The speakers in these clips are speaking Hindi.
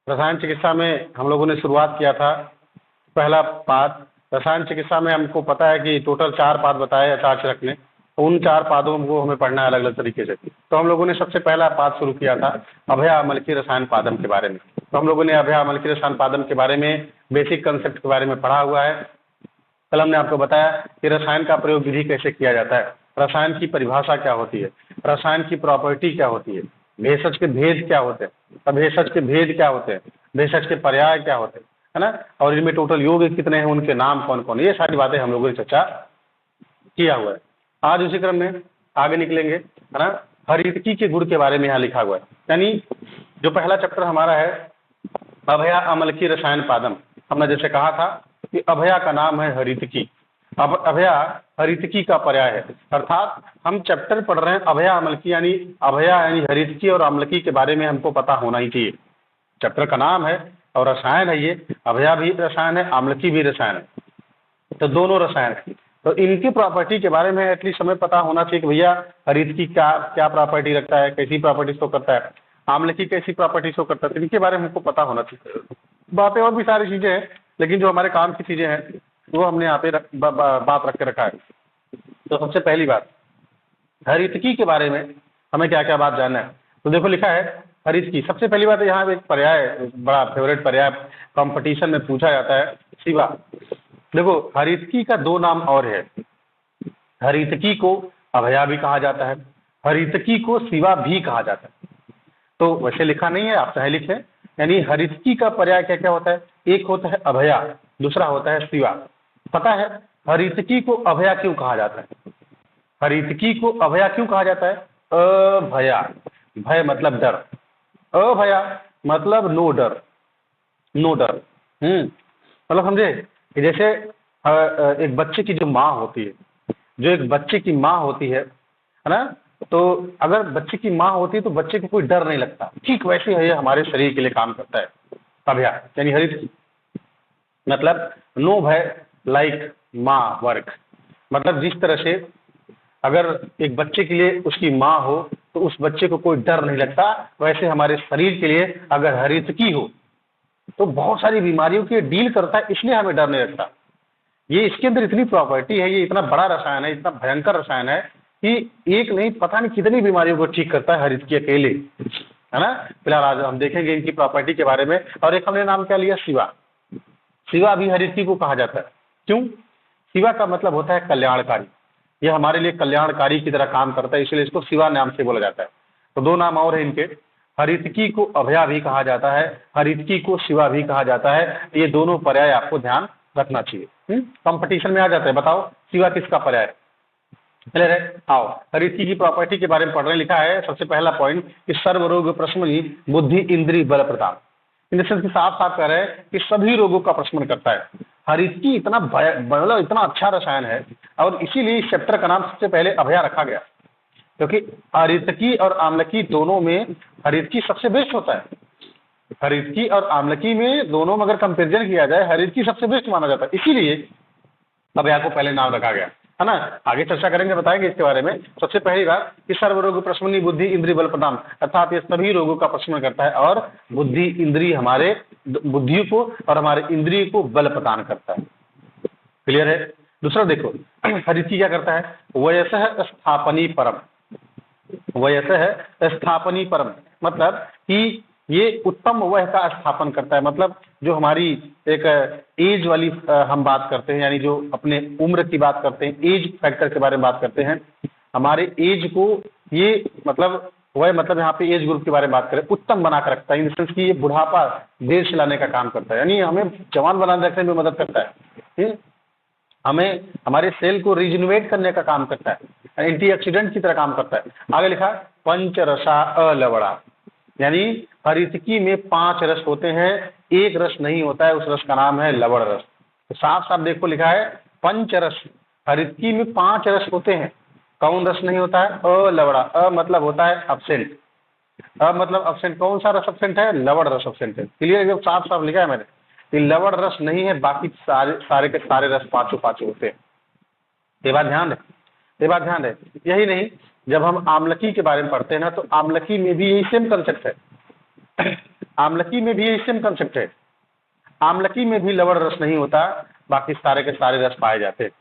रसायन चिकित्सा में हम लोगों ने शुरुआत किया था। पहला पाद रसायन चिकित्सा में हमको पता है कि टोटल 4 पाद बताए चार्ज ने। उन 4 पादों को हमें पढ़ना है अलग अलग तरीके से। तो हम लोगों ने सबसे पहला पाद शुरू किया था अभयामलकी रसायन पादम के बारे में। तो हम लोगों ने अभयामलकी रसायन पादम के बारे में बेसिक कंसेप्ट के बारे में पढ़ा हुआ है। कल हमने आपको बताया कि रसायन का प्रयोग विधि कैसे किया जाता है, रसायन की परिभाषा क्या होती है, रसायन की प्रॉपर्टी क्या होती है, भेषज के भेद क्या होते हैं, अभेषज के भेद क्या होते हैं, भेषज के पर्याय क्या होते हैं, है ना, और इनमें टोटल योग कितने हैं, उनके नाम कौन कौन, ये सारी बातें हम लोगों ने चर्चा किया हुआ है। आज उसी क्रम में आगे निकलेंगे, है ना। हरितकी के गुण के बारे में यहाँ लिखा हुआ है, यानी जो पहला चैप्टर हमारा है अभया अमलकी रसायन पादम। हमने जैसे कहा था कि अभया का नाम है हरितकी। अब अभया हरितकी का पर्याय है, अर्थात हम चैप्टर पढ़ रहे हैं अभया अमलकी, यानी अभया यानी हरितकी और अम्लकी के बारे में हमको पता होना ही चाहिए। चैप्टर का नाम है और रसायन है, ये अभया भी रसायन है, अम्लकी भी रसायन है, तो दोनों रसायन है। तो इनकी प्रॉपर्टी के बारे में एटलीस्ट हमें पता होना चाहिए कि भैया हरितकी क्या क्या प्रॉपर्टी रखता है, कैसी प्रॉपर्टी शो करता है, आम्लकी कैसी प्रॉपर्टी शो करता है, तो इनके बारे में हमको पता होना चाहिए। बातें और भी सारी चीजें हैं, लेकिन जो हमारे काम की चीजें हैं वो हमने यहाँ पे बात रख के रखा है। तो सबसे पहली बात हरितकी के बारे में हमें क्या क्या बात जानना है। तो देखो लिखा है हरितकी। सबसे पहली बात यहाँ पे एक पर्याय, बड़ा फेवरेट पर्याय कंपटीशन में पूछा जाता है, शिवा। देखो हरितकी का 2 नाम और है, हरितकी को अभया भी कहा जाता है, हरितकी को शिवा भी कहा जाता है। तो वैसे लिखा नहीं है, आप चाहे लिखें, यानी हरितकी का पर्याय क्या क्या होता है, एक होता है अभया, दूसरा होता है शिवा। पता है हरितकी को अभया क्यों कहा जाता है, हरितकी को अभया क्यों कहा जाता है, अभया, भय मतलब डर, अभया मतलब नो डर, नो डर। मतलब समझे कि जैसे एक बच्चे की जो माँ होती है, जो एक बच्चे की माँ होती है ना, तो अगर बच्चे की माँ होती है तो बच्चे को कोई डर नहीं लगता, ठीक वैसे है ये हमारे शरीर के लिए काम करता है अभया यानी हरित, मतलब नो भय लाइक माँ वर्क। मतलब जिस तरह से अगर एक बच्चे के लिए उसकी माँ हो तो उस बच्चे को कोई डर नहीं लगता, वैसे हमारे शरीर के लिए अगर हरितकी हो तो बहुत सारी बीमारियों की डील करता है, इसलिए हमें डर नहीं लगता। ये इसके अंदर इतनी प्रॉपर्टी है, ये इतना बड़ा रसायन है, इतना भयंकर रसायन है कि एक नहीं पता नहीं कितनी बीमारियों को ठीक करता है हरितकी अकेले, है ना। फिलहाल आज हम देखेंगे इनकी प्रॉपर्टी के बारे में। और एक हमने नाम क्या लिया, शिवा। शिवा भी हरितकी को कहा जाता है, क्यों, शिवा का मतलब होता है कल्याणकारी, यह हमारे लिए कल्याणकारी की तरह काम करता है, इसलिए इसको शिवा नाम से बोला जाता है। तो 2 नाम और है इनके, हरितकी को अभया भी कहा जाता है, हरितकी को शिवा भी कहा जाता है। ये दोनों पर्याय आपको ध्यान रखना चाहिए। कंपटीशन में आ जाता है, बताओ शिवा किसका पर्याय है, क्लियर है। आओ हरितकी की प्रॉपर्टी के बारे में पढ़ने लिखा है। सबसे पहला पॉइंट कि सर्वरोग प्रशमनी बुद्धि इंद्रिय बल प्रदान, इन सेंस की साफ साफ कह रहे हैं कि सभी रोगों का प्रशमन करता है। हरितकी इतना मतलब इतना अच्छा रसायन है, और इसीलिए इस चैप्टर का नाम सबसे पहले अभया रखा गया, क्योंकि हरितकी और आम्लकी दोनों में हरितकी सबसे बेस्ट होता है। हरितकी और आम्लकी में दोनों में अगर कंपेरिजन किया जाए हरितकी सबसे बेस्ट माना जाता है, इसीलिए अभया को पहले नाम रखा गया, है ना। आगे चर्चा करेंगे, बताएंगे इसके बारे में। सबसे पहली बात कि सर्वरोग प्रशमनी बुद्धि इंद्रिय बल प्रदान, अर्थात ये सभी रोगों का प्रशमन करता है और बुद्धि इंद्रिय हमारे बुद्धि को और हमारे इंद्रिय को बल प्रदान करता है, क्लियर है। दूसरा देखो हरितकी क्या करता है, वयसः स्थापनी परम, वयसः स्थापनी परम मतलब कि ये उत्तम वय का स्थापन करता है। मतलब जो हमारी एक एज वाली हम बात करते हैं, यानी जो अपने उम्र की बात करते हैं, एज फैक्टर के बारे में बात करते हैं, हमारे एज को ये मतलब वह मतलब यहाँ पे एज ग्रुप के बारे में बात करें, उत्तम बना कर रखता है, इन सेंस कि ये बुढ़ापा देर से लाने का काम करता है, यानी हमें जवान बनाने रखने में मदद करता है, हमें हमारे सेल को रिजिनवेट करने का काम करता है, एंटीऑक्सीडेंट की तरह काम करता है। आगे लिखा पंचरसा अलवड़ा, यानी हरितकी में 5 रस होते हैं, एक रस नहीं होता है, उस रस का नाम है लवण रस। तो साफ साफ देखो लिखा है पंचरस, हरितकी में 5 रस होते हैं, कौन रस नहीं होता है, अलवड़ा, अ मतलब होता है अब्सेंट, अ मतलब अब्सेंट, कौन सा रस अब्सेंट है, लवण रस अब्सेंट है, क्लियर, एकदम साफ साफ लिखा है मैंने, लवण रस नहीं है, बाकी सारे के सारे रस पांचों होते हैं। ये बात ध्यान है, ये बात ध्यान है। यही नहीं, जब हम आम्लकी के बारे में पढ़ते हैं ना, तो आम्लकी में भी यही सेम कंसेप्ट है, आमलकी में भी यही सेम कंसेप्ट है। आमलकी में भी लवण रस नहीं होता, बाकी सारे के सारे रस पाए जाते हैं।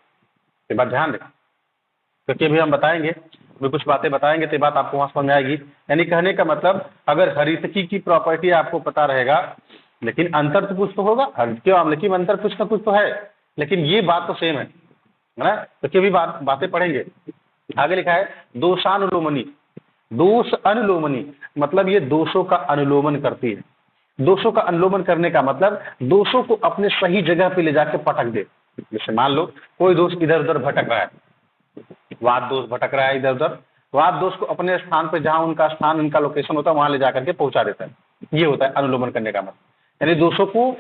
ये बात ध्यान रखें, क्योंकि अभी हम बताएंगे, अभी कुछ बातें बताएंगे तो ये बात आपको वहाँ समझ में आएगी। यानी कहने का मतलब अगर हरितकी की प्रॉपर्टी आपको पता रहेगा, लेकिन अंतर तो कुछ तो होगा, हरितकी और आमलकी में अंतर कुछ ना कुछ तो है, लेकिन ये बात तो सेम है ना। तो क्या भी बातें पढ़ेंगे। आगे लिखा है दोषानुलोमनी। दोष अनुलोमनी मतलब ये दोषों का अनुलोमन करती है। दोषों का अनुलोमन करने का मतलब दोषों को अपने सही जगह पे ले जाके पटक दे। जैसे मान लो कोई दोष इधर उधर भटक रहा है, वाद दोष भटक रहा है इधर उधर, वाद दोष को अपने स्थान पे जहां उनका स्थान, उनका लोकेशन होता है वहां ले जाकर के पहुंचा देता है। ये होता है अनुलोमन करने का मतलब। यानी दोषों को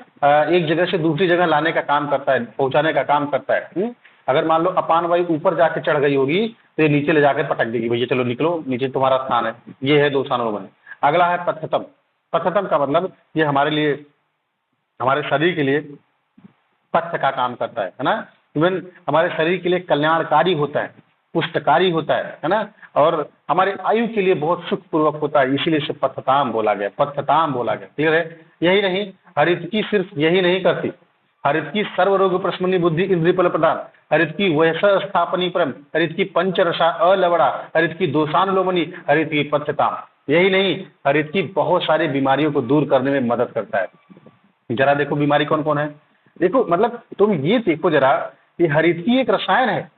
एक जगह से दूसरी जगह लाने का काम करता है, पहुंचाने का काम करता है। अगर मान लो अपान वायु ऊपर जाके चढ़ गई होगी तो ये नीचे ले जाकर पटक देगी, भैया चलो निकलो, नीचे तुम्हारा स्थान है। ये है दोषानुलोमन। अगला है पथ्यतम। पथ्यतम का मतलब ये हमारे लिए, हमारे शरीर के लिए पथ्य का काम करता है ना। इवन हमारे शरीर के लिए कल्याणकारी होता है, पुष्टकारी होता है ना, और हमारे आयु के लिए बहुत सुखपूर्वक होता है, इसीलिए इसे पथ्यताम बोला गया, पथ्यताम बोला गया। क्लियर है। यही नहीं, हरितकी सिर्फ यही नहीं करती, हरितकी सर्वरोग प्रशमनी बुद्धि इंद्रिय फल प्रदान, हरितकी वैस स्थापनी परम, हरितकी पंचरसा अलवड़ा, हरितकी दोषानुलोमनी, हरितकी पथ्यताम। यही नहीं, हरितकी बहुत सारी बीमारियों को दूर करने में मदद करता है। जरा देखो बीमारी कौन कौन है। देखो मतलब तुम ये देखो जरा, ये हरितकी एक रसायन है,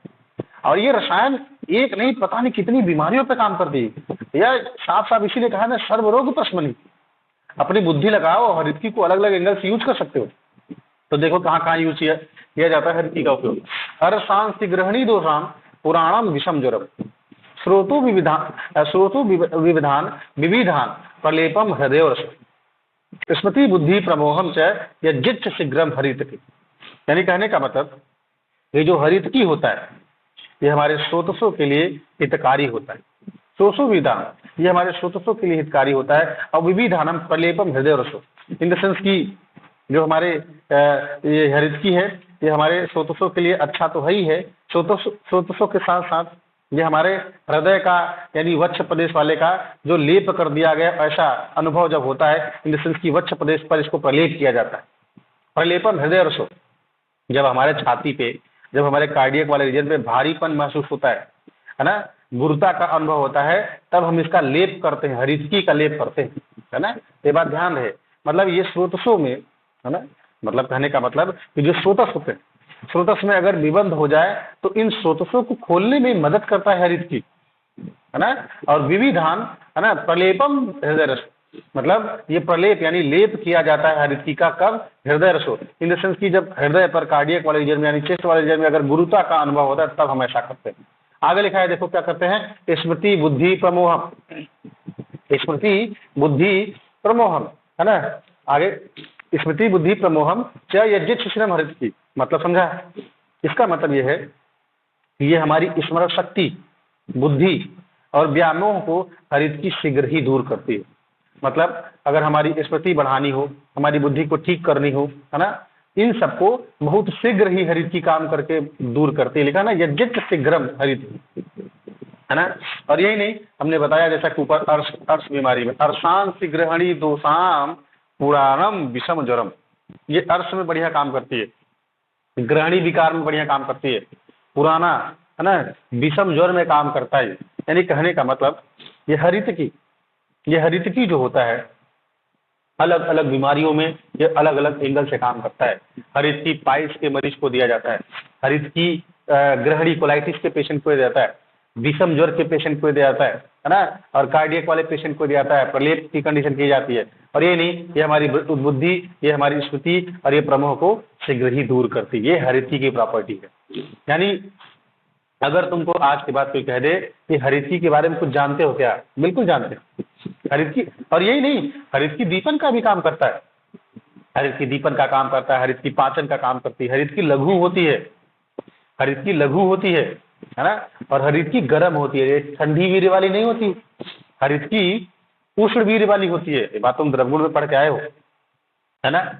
और ये रसायन एक नहीं पता नहीं कितनी बीमारियों पे काम करती है। यह साफ साफ इसीलिए कहा ना सर्वरोग प्रशमनी। अपनी बुद्धि लगाओ, हरितकी को अलग अलग एंगल से यूज कर सकते हो। तो देखो कहाँ कहाँ यूज किया जाता है हरितकी का उपयोग। अरसांसि ग्रहणी दोषाम पुराणम विषम ज्वरम, स्रोतो विविधान विविधान प्रलेपम हृदय स्मृति बुद्धि प्रमोहम च यज्जित शीघ्रम हरितकी। यानी कहने का मतलब ये जो हरितकी होता है ये हमारे स्रोतसों के लिए हितकारी होता है। सोसो विधान ये हमारे स्रोतसों के लिए हितकारी होता है। और विविधानम प्रलेपम हृदय रसो, इन द सेंस की जो हमारे ये हरितकी है ये हमारे स्रोतसों के लिए अच्छा तो है ही है, स्रोतसों के साथ साथ ये हमारे हृदय का यानी वक्ष प्रदेश वाले का जो लेप कर दिया गया, ऐसा अनुभव जब होता है, इन द सेंस की वक्ष प्रदेश पर इसको प्रलेप किया जाता है। प्रलेपम हृदय रसो, जब हमारे छाती पे, जब हमारे कार्डियक वाले रीजन पे भारीपन महसूस होता है ना, गुरुता का अनुभव होता है, तब हम इसका लेप करते हैं, हरितकी का लेप करते हैं, है ना। ये बात ध्यान रहे। मतलब ये स्रोतसों में, है ना, मतलब कहने का मतलब कि जो स्रोतस होते हैं, स्रोतस में अगर निबंध हो जाए तो इन स्रोतसों को खोलने में मदद करता है हरितकी, है ना। और विविधान, है ना, प्रलेपम हृदय रस, मतलब ये प्रलेप यानी लेप किया जाता है हरितकी का कब, हृदय रसो, इन द सेंस की जब हृदय पर कार्डियक वाले रीजन में यानी चेस्ट वाले रीजन में अगर गुरुता का अनुभव होता है तब हम ऐसा करते हैं। आगे लिखा है देखो क्या करते हैं, स्मृति बुद्धि प्रमोहम, स्मृति बुद्धि प्रमोहम, है ना। आगे स्मृति बुद्धि प्रमोहम च यज्जित शीघ्रम हरितकी, मतलब समझा। इसका मतलब यह है कि ये हमारी स्मरण शक्ति, बुद्धि और व्यामोह को हरितकी शीघ्र ही दूर करती है। मतलब अगर हमारी स्मृति बढ़ानी हो, हमारी बुद्धि को ठीक करनी हो, है ना, इन सबको बहुत शीघ्र ही हरितकी काम करके दूर करती है। लिखा ना यज्जित शीघ्रम हरितकी, है ना। और यही नहीं, हमने बताया जैसा कि ऊपर अर्श बीमारी में अर्शांसि ग्रहणी दोषाम पुराणम विषम ज्वरम, ये अर्श में बढ़िया काम करती है, ग्रहणी विकार में बढ़िया काम करती है, पुराना, है ना, विषम ज्वर में काम करता है। यानी कहने का मतलब ये हरितकी जो होता है अलग अलग बीमारियों में ये अलग अलग एंगल से काम करता है। हरितकी पाइल्स के मरीज को दिया जाता है, हरितकी ग्रहणी कोलाइटिस के पेशेंट को दिया जाता है, विषम ज्वर के पेशेंट को दिया जाता है ना, और कार्डियक वाले पेशेंट को दिया जाता है, प्रलेप की कंडीशन की जाती है। और ये नहीं, ये हमारी बुद्धि, ये हमारी स्मृति और ये प्रमोह को शीघ्र ही दूर करती है। ये हरितकी की प्रॉपर्टी है। यानी अगर तुमको आज के बाद कोई कह दे कि हरितकी के बारे में कुछ जानते हो क्या, बिल्कुल जानते हो हरितकी। और यही नहीं, हरितकी दीपन का भी काम करता है, हरितकी दीपन का काम करता है, हरितकी पाचन का काम करती है, हरितकी लघु होती है, हरितकी लघु होती है ना। और हरितकी गर्म होती है, ठंडी वीर्य वाली नहीं होती, हरितकी उष्ण वीर्य वाली होती है। ये बात तुम द्रवगुण में पढ़ के आए हो, है ना।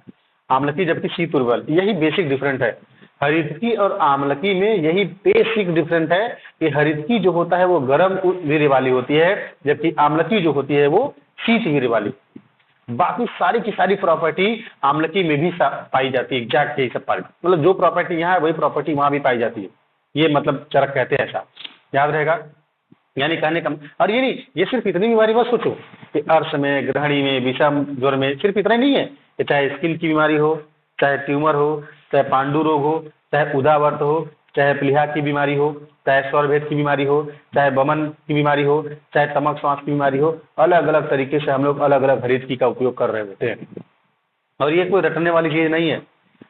आम्लकी जबकि शीत उर्वल, यही बेसिक डिफरेंट है। हरितकी और आम्लकी में यही बेसिक डिफरेंट है कि हरितकी जो होता है वो गर्म वीर्य वाली होती है, जबकि आम्लकी जो होती है वो शीत वीर्य वाली। बाकी सारी की सारी प्रॉपर्टी आम्लकी में भी पाई जाती है, एग्जैक्ट यही सब पाई, मतलब जो प्रॉपर्टी यहाँ है वही प्रॉपर्टी वहाँ भी पाई जाती है। ये मतलब चरक कहते हैं, ऐसा याद रहेगा। यानी कहने का, और ये नहीं, ये सिर्फ इतनी बीमारी मत सोचो कि अर्श में, ग्रहणी में, विषम ज्वर में, सिर्फ इतना ही नहीं है। ये चाहे स्किन की बीमारी हो, चाहे ट्यूमर हो, चाहे पांडु रोग हो, चाहे उदावर्त हो, चाहे प्लीहा की बीमारी हो, चाहे स्वरभेद की बीमारी हो, चाहे बमन की बीमारी हो, चाहे तमक श्वास की बीमारी हो, अलग अलग तरीके से हम लोग अलग अलग हरितकी का उपयोग कर रहे होते हैं। और ये कोई रटने वाली चीज़ नहीं है।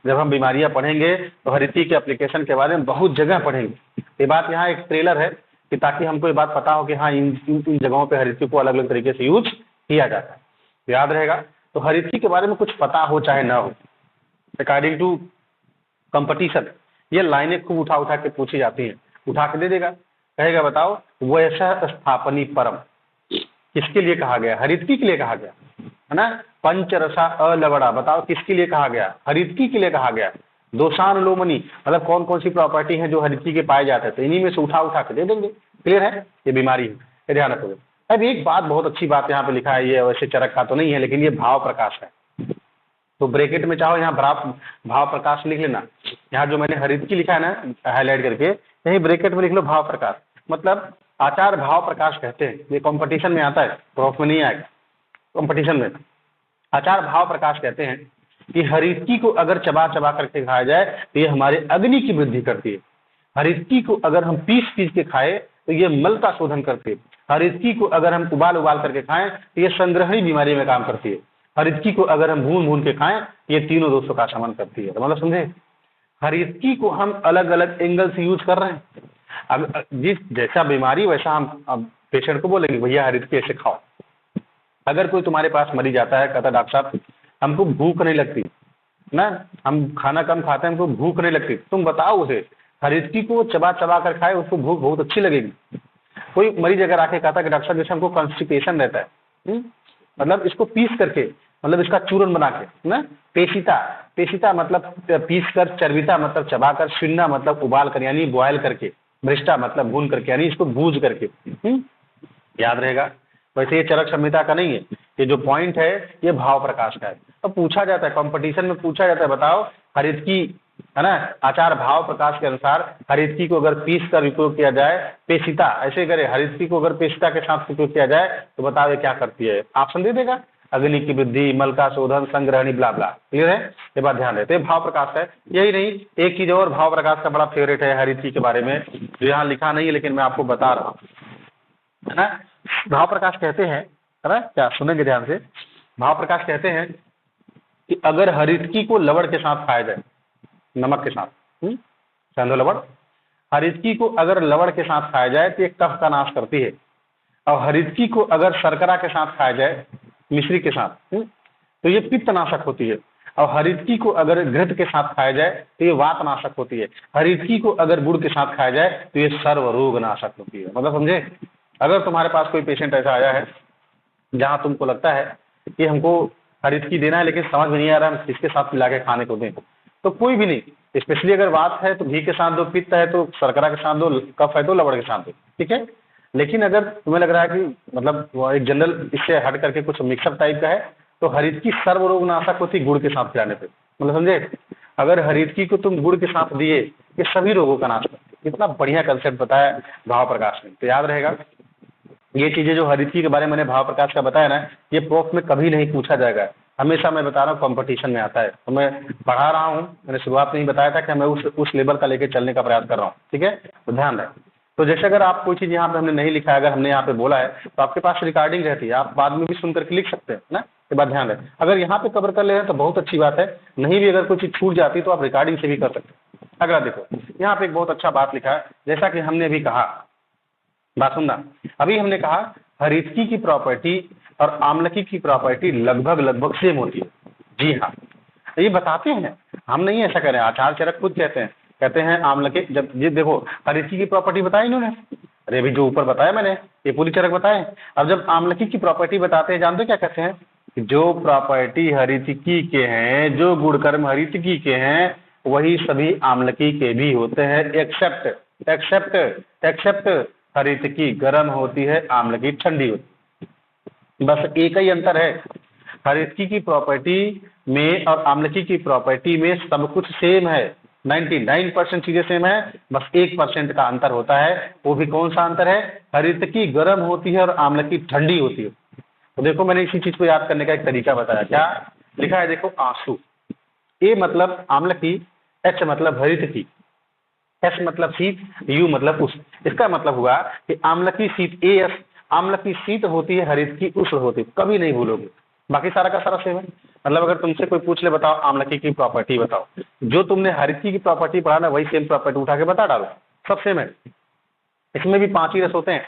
जब हम बीमारियां पढ़ेंगे तो हरितकी के एप्लीकेशन के बारे में बहुत जगह पढ़ेंगे। ये बात यहाँ एक ट्रेलर है कि ताकि हमको ये बात पता हो कि हाँ इन जगहों पे हरितकी को अलग अलग तरीके से यूज किया जाता है, तो याद रहेगा। तो हरितकी के बारे में कुछ पता हो चाहे ना हो, अकॉर्डिंग टू कंपटीशन ये लाइनें खूब उठा उठा के पूछी जाती हैं। उठा के दे देगा, कहेगा बताओ वैसा स्थापनी परम किसके लिए कहा गया? हरितकी के लिए कहा गया है ना। पंचरसा अलवड़ा बताओ किसके लिए कहा गया? हरितकी के लिए कहा गया। दोषान लोमनी मतलब कौन कौन सी प्रॉपर्टी है जो हरितकी के पाए जाते हैं, तो इन्हीं में से उठा उठा के दे देंगे। क्लियर है? ये बीमारी है, ये ध्यान रखोगे। अब एक बात, बहुत अच्छी बात यहाँ पे लिखा है, ये वैसे चरक का तो नहीं है लेकिन ये भाव प्रकाश है, तो ब्रैकेट में चाहो यहाँ भाव प्रकाश लिख लेना। यहाँ जो मैंने हरितकी लिखा है ना हाईलाइट करके, यही ब्रैकेट में लिख लो भाव प्रकाश। मतलब आचार भाव प्रकाश कहते हैं, ये कंपटीशन में आता है, प्रोफ में नहीं आएगा। कंपटीशन में आचार भाव प्रकाश कहते हैं कि हरितकी को अगर चबा चबा करके खाया जाए तो ये हमारे अग्नि की वृद्धि करती है। हरितकी को अगर हम पीस पीस के खाए तो ये मल का शोधन करती है। हरितकी को अगर हम उबाल उबाल करके खाएं तो ये संग्रहणी बीमारी में काम करती है। हरितकी को अगर हम भून भून के खाएं ये तीनों दोषों का शमन करती है। तो मतलब समझे, हरितकी को हम अलग अलग एंगल से यूज कर रहे हैं। अब जिस जैसा बीमारी वैसा हम अब पेशेंट को बोलेंगे भैया हरितकी ऐसे खाओ। अगर कोई तुम्हारे पास मरीज आता है, कहता डॉक्टर साहब हमको भूख नहीं लगती ना, हम खाना कम खाते हैं, हमको भूख नहीं लगती, तुम बताओ उसे हरितकी को चबा चबा कर खाए, उसको भूख बहुत अच्छी लगेगी। कोई मरीज अगर आके कहता है कि डॉक्टर साहब जैसे हमको कॉन्स्टिपेशन रहता है, मतलब इसको पीस करके, मतलब इसका चूर्ण बना के ना, पेशिता मतलब पीस कर, चर्बिता मतलब चबा कर, शिन्ना मतलब उबाल कर यानी बॉयल करके, भ्रिष्टा मतलब भून करके यानी इसको भूज करके, याद रहेगा। वैसे ये चरक संहिता का नहीं है, ये जो पॉइंट है ये भाव प्रकाश का है। तो पूछा जाता है कंपटीशन में, पूछा जाता है बताओ हरितकी है ना, आचार भाव प्रकाश के अनुसार हरितकी को अगर पीस कर उपयोग किया जाए, पेशिता ऐसे करे, हरितकी को अगर पेशिता के साथ उपयोग किया जाए तो बताओ ये क्या करती है? ऑप्शन दे देगा, अग्नि की वृद्धि, मल का शोधन, संग्रहणी, ब्ला ब्ला। क्लियर है? ये बात ध्यान देते। भाव प्रकाश है। यही नहीं, एक चीज और भाव प्रकाश का बड़ा फेवरेट है हरितकी के बारे में, जो यहाँ लिखा नहीं है लेकिन मैं आपको बता रहा हूँ, है ना। भाव प्रकाश कहते हैं, है ना, क्या सुनेंगे ध्यान से। भाव प्रकाश कहते हैं कि अगर हरितकी को लवण के साथ खाया जाए, नमक के साथ, सेंधो लवण, हरितकी को अगर लवण के साथ खाया जाए तो ये कफ का नाश करती है। और हरितकी को अगर शर्करा के साथ खाया जाए, मिश्री के साथ, तो ये पित्त नाशक होती है। और हरितकी को अगर घृत के साथ खाया जाए तो ये वात नाशक होती है। हरितकी को अगर गुड़ के साथ खाया जाए तो ये सर्व रोग नाशक होती है। मतलब समझे, अगर तुम्हारे पास कोई पेशेंट ऐसा आया है जहां तुमको लगता है कि हमको हरितकी देना है लेकिन समझ में नहीं आ रहा हम किसके साथ मिला के खाने को दें, तो कोई भी नहीं, स्पेशली अगर वात है तो घी के साथ दो, पित्त है तो शर्करा के साथ दो, कफ है तो लवण के साथ दो, ठीक है। लेकिन अगर तुम्हें लग रहा है कि मतलब वो एक जनरल इससे हट करके कुछ मिक्सअप टाइप का है, तो हरितकी सर्व रोग नाशक होती गुड़ के साथ खिलाने पे। मतलब समझे, अगर हरितकी को तुम गुड़ के साथ दिए ये सभी रोगों का नाश करती है। कितना बढ़िया कंसेप्ट बताया भाव प्रकाश ने। तो याद रहेगा ये चीजें जो हरितकी के बारे में मैंने भाव प्रकाश का बताया ना, ये प्रोफ में कभी नहीं पूछा जाएगा। हमेशा मैं बता रहा हूँ कंपटीशन में आता है, तो मैं पढ़ा रहा हूँ, मैंने शुरुआत में ही बताया था कि मैं उस लेवल का लेके चलने का प्रयास कर रहा हूँ, ठीक है। तो ध्यान रहे। तो जैसे अगर आप कोई चीज़ यहाँ पे हमने नहीं लिखा है, अगर हमने यहाँ पे बोला है तो आपके पास रिकॉर्डिंग रहती है, आप बाद में भी सुन करके लिख सकते हैं ना, ये बात ध्यान रहे। अगर यहाँ पे कवर कर ले रहे हैं तो बहुत अच्छी बात है, नहीं भी अगर कोई चीज़ छूट जाती तो आप रिकॉर्डिंग से भी कर सकते हैं। अगला देखो, यहाँ पे एक बहुत अच्छा बात लिखा है, जैसा कि हमने अभी कहा, बात सुनना, अभी हमने कहा हरितकी की प्रॉपर्टी और आम्लकी की प्रॉपर्टी लगभग सेम होती है। जी हाँ, ये बताते हैं, हम नहीं ऐसा करें, आचार्य चरक खुद कहते हैं आम्लकी, जब ये देखो हरितकी की प्रॉपर्टी बताई इन्होंने, अरे अभी जो ऊपर बताया मैंने ये पूरी चरक बताए। अब जब आम्लकी की प्रॉपर्टी बताते हैं, जानते क्या कहते हैं, जो प्रॉपर्टी हरितकी के हैं, जो गुणकर्म हरितकी के हैं, वही सभी आम्लकी के भी होते हैं, एक्सेप्ट हरितकी गर्म होती है, आम्लकी ठंडी होती है। बस एक ही अंतर है, हरितकी की प्रॉपर्टी में और आम्लकी की प्रॉपर्टी में सब कुछ सेम है, 99% चीजें सेम है, बस 1% का अंतर होता है। वो भी कौन सा अंतर है? हरितकी गर्म होती है और आम्लकी ठंडी होती है। तो देखो मैंने इसी चीज को याद करने का एक तरीका बताया। क्या लिखा है? देखो आंसू, ए मतलब आम्लकी, एच मतलब हरितकी, एस मतलब शीत, यू मतलब उष्ण। इसका मतलब हुआ कि आम्लकी शीत एस, आम्लकी शीत होती है, हरितकी उष्ण होती है। कभी नहीं भूलोगे, बाकी सारा का सारा सेम है। मतलब अगर तुमसे कोई पूछ ले बताओ आम्लकी की प्रॉपर्टी बताओ, जो तुमने हरितकी की प्रॉपर्टी पढ़ा ना वही सेम प्रॉपर्टी उठा के बता डालो, सब सेम है। इसमें भी 5 ही रस होते हैं,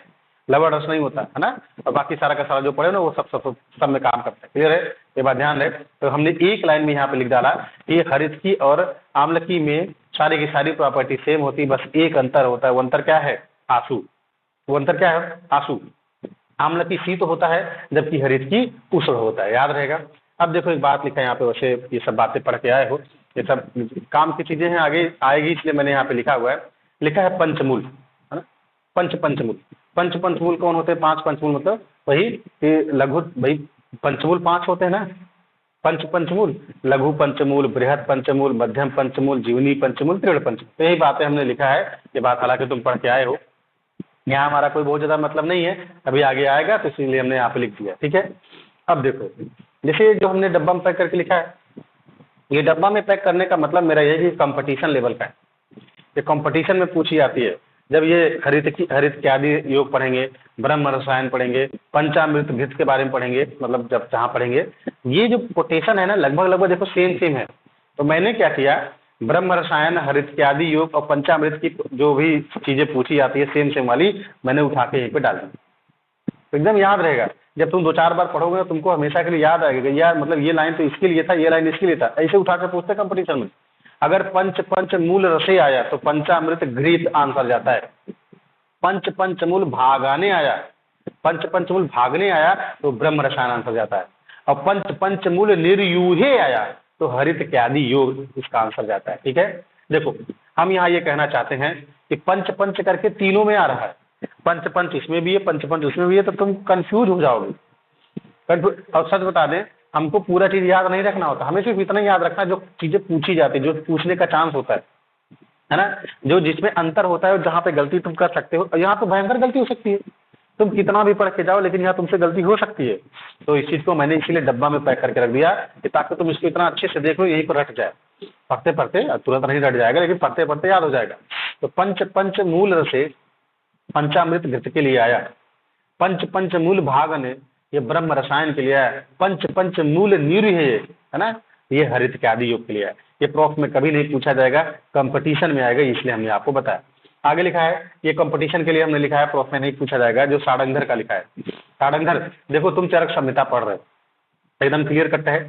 लवण रस नहीं होता है ना, और बाकी सारा का सारा जो पढ़े ना वो सब सब सब में काम करता है। क्लियर है? ये बात ध्यान रहे। तो हमने एक लाइन में यहाँ पे लिख डाला कि हरितकी और आम्लकी में सारी की सारी प्रॉपर्टी सेम होती है, बस एक अंतर होता है। वो अंतर क्या है? आंसू। वो अंतर क्या है? आंसू। आम्लकी शीत होता है जबकि हरितकी उष्ण होता है। याद रहेगा। अब देखो एक बात लिखा है यहाँ पे, वैसे ये सब बातें पढ़ के आए हो, ये सब काम की चीजें हैं, आगे आएगी इसलिए मैंने यहाँ पे लिखा हुआ है। लिखा है पंचमूल, है ना? पंचमूल। पंचमूल कौन होते हैं? 5 पंचमूल मतलब वही लघु, भाई पंचमूल 5 होते हैं ना, पंचमूल, लघु पंचमूल, बृहद पंचमूल, मध्यम पंचमूल, जीवनी पंचमूल, तीव्र पंचमूल। तो यही बातें हमने लिखा है। ये बात हालांकि तुम पढ़ के आए हो, यहाँ हमारा कोई बहुत ज्यादा मतलब नहीं है, अभी आगे आएगा तो इसीलिए हमने यहाँ पे लिख दिया। ठीक है। अब देखो जैसे जो हमने डब्बा में पैक करके लिखा है, ये डब्बा में पैक करने का मतलब मेरा यही कि कंपटीशन लेवल का है। ये कंपटीशन में पूछी जाती है। जब ये हरित आदि योग पढ़ेंगे, ब्रह्म रसायन पढ़ेंगे, पंचामृत घृत के बारे में पढ़ेंगे, मतलब जब जहाँ पढ़ेंगे ये जो कोटेशन है ना लगभग लगभग देखो सेम सेम है। तो मैंने क्या किया, ब्रह्म रसायन, हरित आदि योग और पंचामृत की जो भी चीजें पूछी जाती है सेम सेम वाली, मैंने उठा के यहीं पे डाल दी। तो एकदम याद रहेगा। जब तुम 2-4 बार पढ़ोगे तो तुमको हमेशा के लिए याद आएगा कि यार मतलब ये लाइन तो इसके लिए था, ये लाइन इसके लिए था। ऐसे उठा के पूछते कंपटीशन में। अगर पंच मूल रसे आया तो पंचामृत घृत आंसर जाता है। पंच मूल भागाने आया, पंच मूल भागने आया तो ब्रह्म रसायन आंसर जाता है। और पंच मूल निर्यूहे आया तो हरित आदि योग इसका आंसर जाता है। ठीक है। देखो हम यहाँ ये कहना चाहते हैं कि पंच करके तीनों में आ रहा है, पंच इसमें भी है, पंच उसमें भी है, तो तुम कंफ्यूज हो जाओगे। और सच बता दें, हमको पूरा चीज याद नहीं रखना होता, हमें सिर्फ इतना याद रखना जो चीजें पूछी जाती है, जो पूछने का चांस होता है ना, जो जिसमें अंतर होता है और जहाँ पे गलती तुम कर सकते हो। यहाँ तो भयंकर गलती हो सकती है, तुम कितना भी पढ़ के जाओ लेकिन यहाँ तुमसे गलती हो सकती है। तो इस चीज को मैंने इसीलिए डब्बा में पैक करके रख दिया कि ताकि तुम इसको इतना अच्छे से देख लो, यहीं पर रट जाए। पढ़ते पढ़ते तुरंत नहीं रट जाएगा लेकिन पढ़ते पढ़ते याद हो जाएगा। तो पंच मूल रसे पंचामृत घृत के लिए आया, पंच मूल भागने ये ब्रह्म रसायन के लिए आया, पंच मूल निर्य है ना, ये हरित आदि योग के लिए है। ये प्रॉफ में कभी नहीं पूछा जाएगा, कंपटीशन में आएगा, इसलिए हमने आपको बताया। आगे लिखा है ये कंपटीशन के लिए हमने लिखा है, प्रॉफ में नहीं पूछा जाएगा। जो सारंगधर का लिखा है, सारंगधर देखो तुम चरक संहिता पढ़ रहे हो, एकदम क्लियर कट है।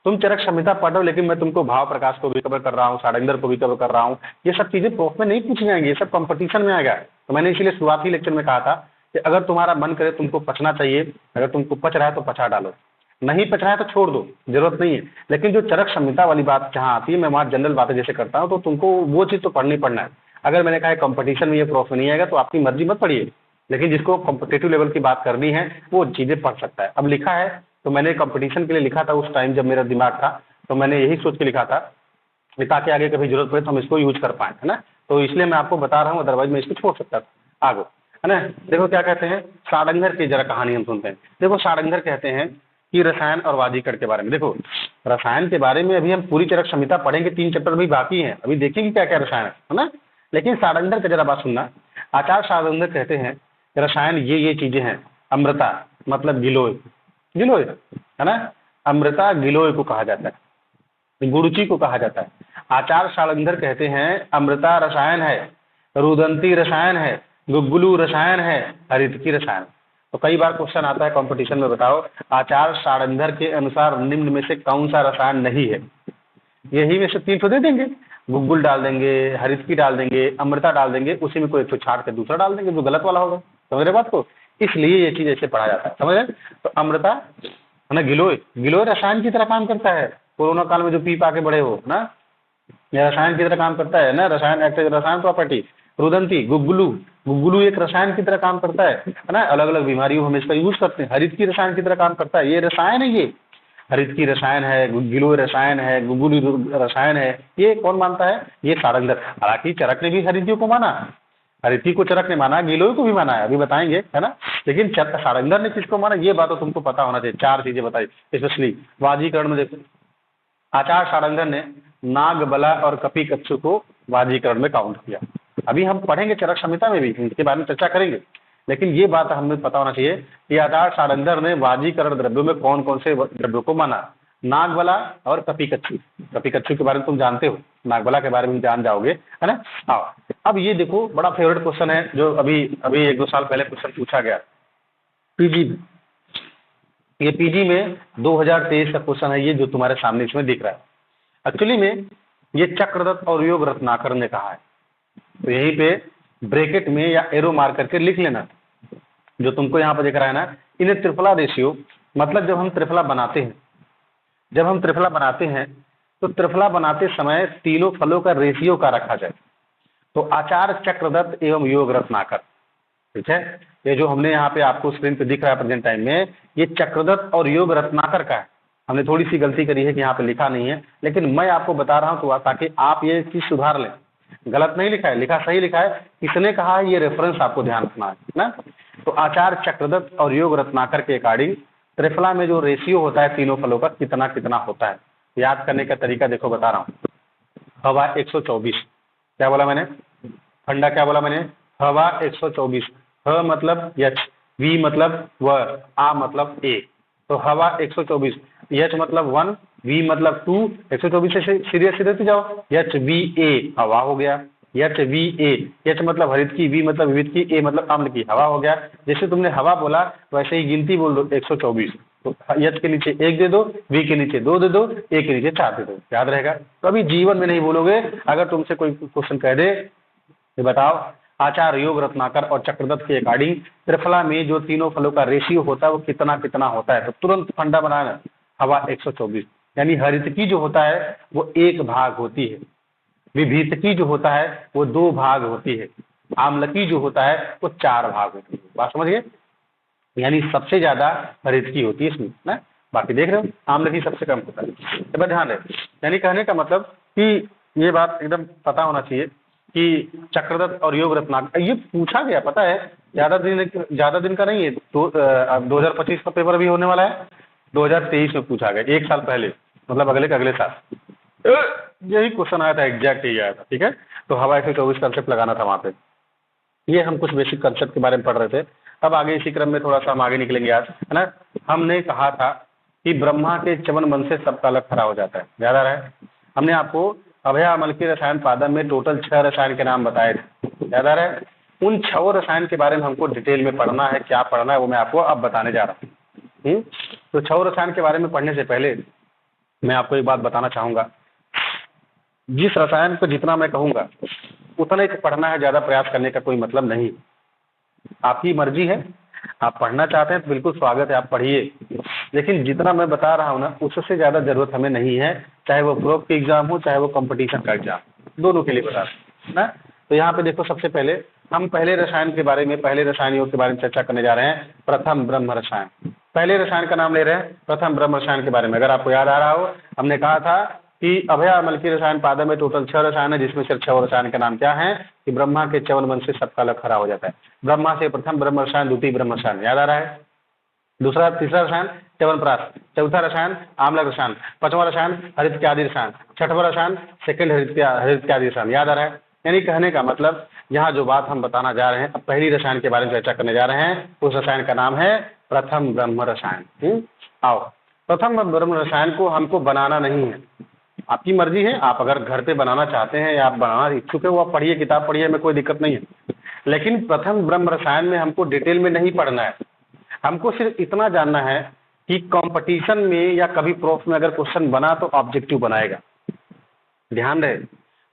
तुम चरक संहिता पढ़ रहे हो लेकिन मैं तुमको भाव प्रकाश को भी कवर कर रहा हूँ, सारंगधर को भी कवर कर रहा हूँ। ये सब चीजें प्रॉफ में नहीं पूछी जाएंगी, ये सब कंपटीशन में आएगा। तो मैंने इसीलिए शुरुआती लेक्चर में कहा था कि अगर तुम्हारा मन करे तुमको पचना चाहिए, अगर तुमको पच रहा है तो पचा डालो, नहीं पच रहा है तो छोड़ दो, जरूरत नहीं है। लेकिन जो चरक संहिता वाली बात जहाँ आती है, मैं वहाँ जनरल बातें जैसे करता हूँ, तो तुमको वो चीज़ तो पढ़नी पड़ना है। अगर मैंने कहा कंपटीशन में ये प्रॉफ में नहीं आएगा तो आपकी मर्जी मत पढ़िए, लेकिन जिसको कॉम्पिटेटिव लेवल की बात करनी है वो चीज़ें पढ़ सकता है। अब लिखा है तो मैंने कंपटीशन के लिए लिखा था उस टाइम जब मेरा दिमाग था, तो मैंने यही सोच के लिखा था ताकि आगे कभी जरूरत पड़े तो हम इसको यूज कर पाएं, है ना। तो इसलिए मैं आपको बता रहा हूँ, अदरवाइज मैं इसको छोड़ सकता था आगे, है ना। देखो क्या कहते हैं सारंगधर की जरा कहानी हम सुनते हैं। देखो सारंगधर कहते हैं कि रसायन और वाजीकरण के बारे में। देखो रसायन के बारे में अभी हम पूरी चरक संहिता पढ़ेंगे, 3 चैप्टर भी बाकी हैं, अभी देखेंगे क्या क्या रसायन है ना। लेकिन सारंगधर का जरा बात सुनना। आचार्य सारंगधर कहते हैं रसायन ये चीजें हैं। अमृता मतलब गिलोय, गिलोय है ना, अमृता गिलोय को कहा जाता है, गुरुचि को कहा जाता है। आचार्य सारंगधर कहते हैं अमृता रसायन है, रुदंती रसायन है, गुग्गुलू रसायन है, हरितकी रसायन। तो कई बार क्वेश्चन आता है कंपटीशन में, बताओ आचार्य सारंगधर के अनुसार निम्न में से कौन सा रसायन नहीं है। यही में से 3 तो दे देंगे, गुग्गुल डाल देंगे, हरितकी डाल देंगे, अमृता डाल देंगे, उसी में कोई एक तो छाड़ के दूसरा डाल देंगे जो गलत वाला होगा। समझ रहे बात को, इसलिए ये चीज ऐसे पढ़ा जाता है, समझ रहे। तो अमृता है ना, गिलोय, गिलोय रसायन की तरह काम करता है। कोरोना काल में जो पी पा के बड़े हो ना, ये रसायन की तरह काम करता है ना, रसायन एक्टिव रसायन प्रॉपर्टी। रुदंती गुग्गुलू, गुग्गुलू एक रसायन की तरह काम करता है ना, अलग अलग बीमारियों में इसका यूज करते हैं। हरित की रसायन की तरह काम करता है, ये रसायन है ये। हरित की रसायन है, गिलोय रसायन है, गुगुली रसायन है, ये कौन मानता है? ये सारंगधर। हालांकि चरक ने भी हरितियों को माना, हरिति को चरक ने माना, गिलोय को भी माना है, अभी बताएंगे, है ना। लेकिन सारंगधर ने किसको माना, ये बात तो तुमको पता होना चाहिए। 4 चीजें बताई, स्पेशली वाजीकरण में देखो, आचार्य सारंगधर ने नागबला और कपिकच्छु को वाजीकरण में काउंट किया। अभी हम पढ़ेंगे चरक संहिता में भी, इनके बारे में चर्चा करेंगे, लेकिन ये बात हमें पता होना चाहिए कि आचार्य सारंगधर ने वाजीकरण द्रव्यों में कौन कौन से द्रव्यों को माना। नागबला और कपिकच्छु। कपिकच्छु के बारे में तुम जानते हो, नागबला के बारे में जान जाओगे, है ना। आओ, अब ये देखो, बड़ा फेवरेट क्वेश्चन है जो अभी अभी 1-2 साल पहले क्वेश्चन पूछा गया पीजी में। ये पीजी में 2023 का क्वेश्चन है, ये जो तुम्हारे सामने इसमें दिख रहा है। एक्चुअली में ये चक्रदत्त और योग रत्नाकर ने कहा है, तो यहीं पे ब्रैकेट में या एरो मार करके लिख लेना, जो तुमको यहाँ पर दिख रहा है ना, इन्हें त्रिफला रेशियो, मतलब जब हम त्रिफला बनाते हैं, जब हम त्रिफला बनाते हैं तो त्रिफला बनाते समय तीनों फलों का रेशियो का रखा जाए। तो आचार्य चक्रदत्त एवं योग रत्नाकर, ठीक है, ये जो हमने यहाँ पे आपको स्क्रीन पे दिख रहा है प्रेजेंट टाइम में, ये चक्रदत्त और योग रत्नाकर का है। हमने थोड़ी सी गलती करी है कि यहाँ पे लिखा नहीं है, लेकिन मैं आपको बता रहा हूँ तो ताकि आप ये चीज सुधार लें। गलत नहीं लिखा है, लिखा सही लिखा है, किसने कहा है ये रेफरेंस आपको ध्यान रखना है ना। तो आचार्य चक्रदत्त और योग रत्नाकर के अकॉर्डिंग त्रिफला में जो रेशियो होता है तीनों फलों का कितना कितना होता है, याद करने का तरीका देखो बता रहा हूँ। हवा 124, क्या बोला मैंने, फंडा क्या बोला मैंने, हवा 124, ह मतलब यच, वी मतलब व, आ मतलब ए, तो हवा 124, यच मतलब 1, वी मतलब 2, 124 से सीधे सीधे तो जाओ, यच वी ए हवा हो गया, यच वी ए, यच मतलब हरित की, वी मतलब विविध की, ए मतलब अम्ल की, हवा हो गया। जैसे तुमने हवा बोला वैसे ही गिनती बोल दो 124, तो यच के नीचे 1 दे दो, वी के नीचे 2 दे दो, ए के नीचे 4 दे दो, याद रहेगा। कभी जीवन में नहीं बोलोगे। अगर तुमसे कोई क्वेश्चन कह दे, ये बताओ आचार्य योग रत्नाकर और चक्रदत्त के अकॉर्डिंग त्रिफला में जो तीनों फलों का रेशियो होता है वो कितना कितना होता है, तो तुरंत फंडा बनाना, हवा 124, यानी हरित की जो होता है वो 1 भाग होती है, विभीत की जो होता है वो 2 भाग होती है, आम्ल की जो होता है वो 4 भाग होती है। बात समझिए, यानी सबसे ज्यादा हरित की होती है इसमें ना, बाकी देख रहे हो आम्ल की सबसे कम होता है। तो बस ध्यान रहे, यानी कहने का मतलब कि ये बात एकदम पता होना चाहिए कि चक्रदत्त और योग रत्नाकर, ये पूछा गया पता है, ज्यादा दिन का नहीं है, 2025 का पेपर भी होने वाला है, 2023 में पूछा गया, 1 साल पहले, मतलब अगले साल यही क्वेश्चन आया था, एग्जैक्ट यही आया था, ठीक है। तो हवा 124 कंसेप्ट लगाना था वहां पे। ये हम कुछ बेसिक कंसेप्ट के बारे में पढ़ रहे थे। अब आगे इसी क्रम में थोड़ा सा हम आगे निकलेंगे आज, है ना। हमने कहा था कि ब्रह्मा के च्यवन मन से सबका अलग खड़ा हो जाता है, याद आ रहा है। हमने आपको अभया अमल की रसायन पादप में टोटल 6 रसायन के नाम बताए थे, याद आ रहा है। उन 6 रसायन के बारे में हमको डिटेल में पढ़ना है, क्या पढ़ना है वो मैं आपको अब बताने जा रहा हूँ। तो 6 रसायन के बारे में पढ़ने से पहले मैं आपको एक बात बताना चाहूंगा, जिस रसायन को जितना मैं कहूंगा उतना ही पढ़ना है, ज्यादा प्रयास करने का कोई मतलब नहीं। आपकी मर्जी है, आप पढ़ना चाहते हैं तो बिल्कुल स्वागत है, आप पढ़िए, लेकिन जितना मैं बता रहा हूँ ना उससे ज्यादा जरूरत हमें नहीं है, चाहे वो प्रोब की एग्जाम हो चाहे वो कंपटीशन का एग्जाम, दोनों के लिए बता रहे हैं ना। तो यहाँ पे देखो, सबसे पहले हम पहले रसायन के बारे में, पहले रसायन योग के बारे में चर्चा करने जा रहे हैं। प्रथम ब्रह्म रसायन, पहले रसायन का नाम ले रहे हैं, प्रथम ब्रह्म रसायन के बारे में। अगर आपको याद आ रहा हो, हमने कहा था कि अभया अमल की रसायन पादप में टोटल 6 रसायन है, जिसमें से 6 रसायन का नाम क्या है कि ब्रह्मा के च्यवन मन से सबका अलग खड़ा हो जाता है। ब्रह्मा से प्रथम ब्रह्म रसायन, द्वितीय ब्रह्म रसायन, याद आ रहा है। दूसरा, तीसरा रसायन च्यवनप्राश, चौथा रसायन आम्ल रसायन, पांचवा रसायन हरित इत्यादि रसायन, छठवां रसायन सेकंड हरित इत्यादि रसायन, याद आ रहा है। यानी कहने का मतलब यहाँ जो बात हम बताना जा रहे हैं, अब पहली रसायन के बारे में चर्चा करने जा रहे हैं, उस रसायन का नाम है प्रथम ब्रह्म रसायन। आओ, प्रथम ब्रह्म रसायन को हमको बनाना नहीं है, आपकी मर्जी है। आप अगर घर पे बनाना चाहते हैं या आप बनाना इच्छुक है, वो आप पढ़िए, किताब पढ़िए, में कोई दिक्कत नहीं है। लेकिन प्रथम ब्रह्म रसायन में हमको डिटेल में नहीं पढ़ना है, हमको सिर्फ इतना जानना है कि कंपटीशन में या कभी प्रोफ में अगर क्वेश्चन बना तो ऑब्जेक्टिव बनाएगा। ध्यान रहे,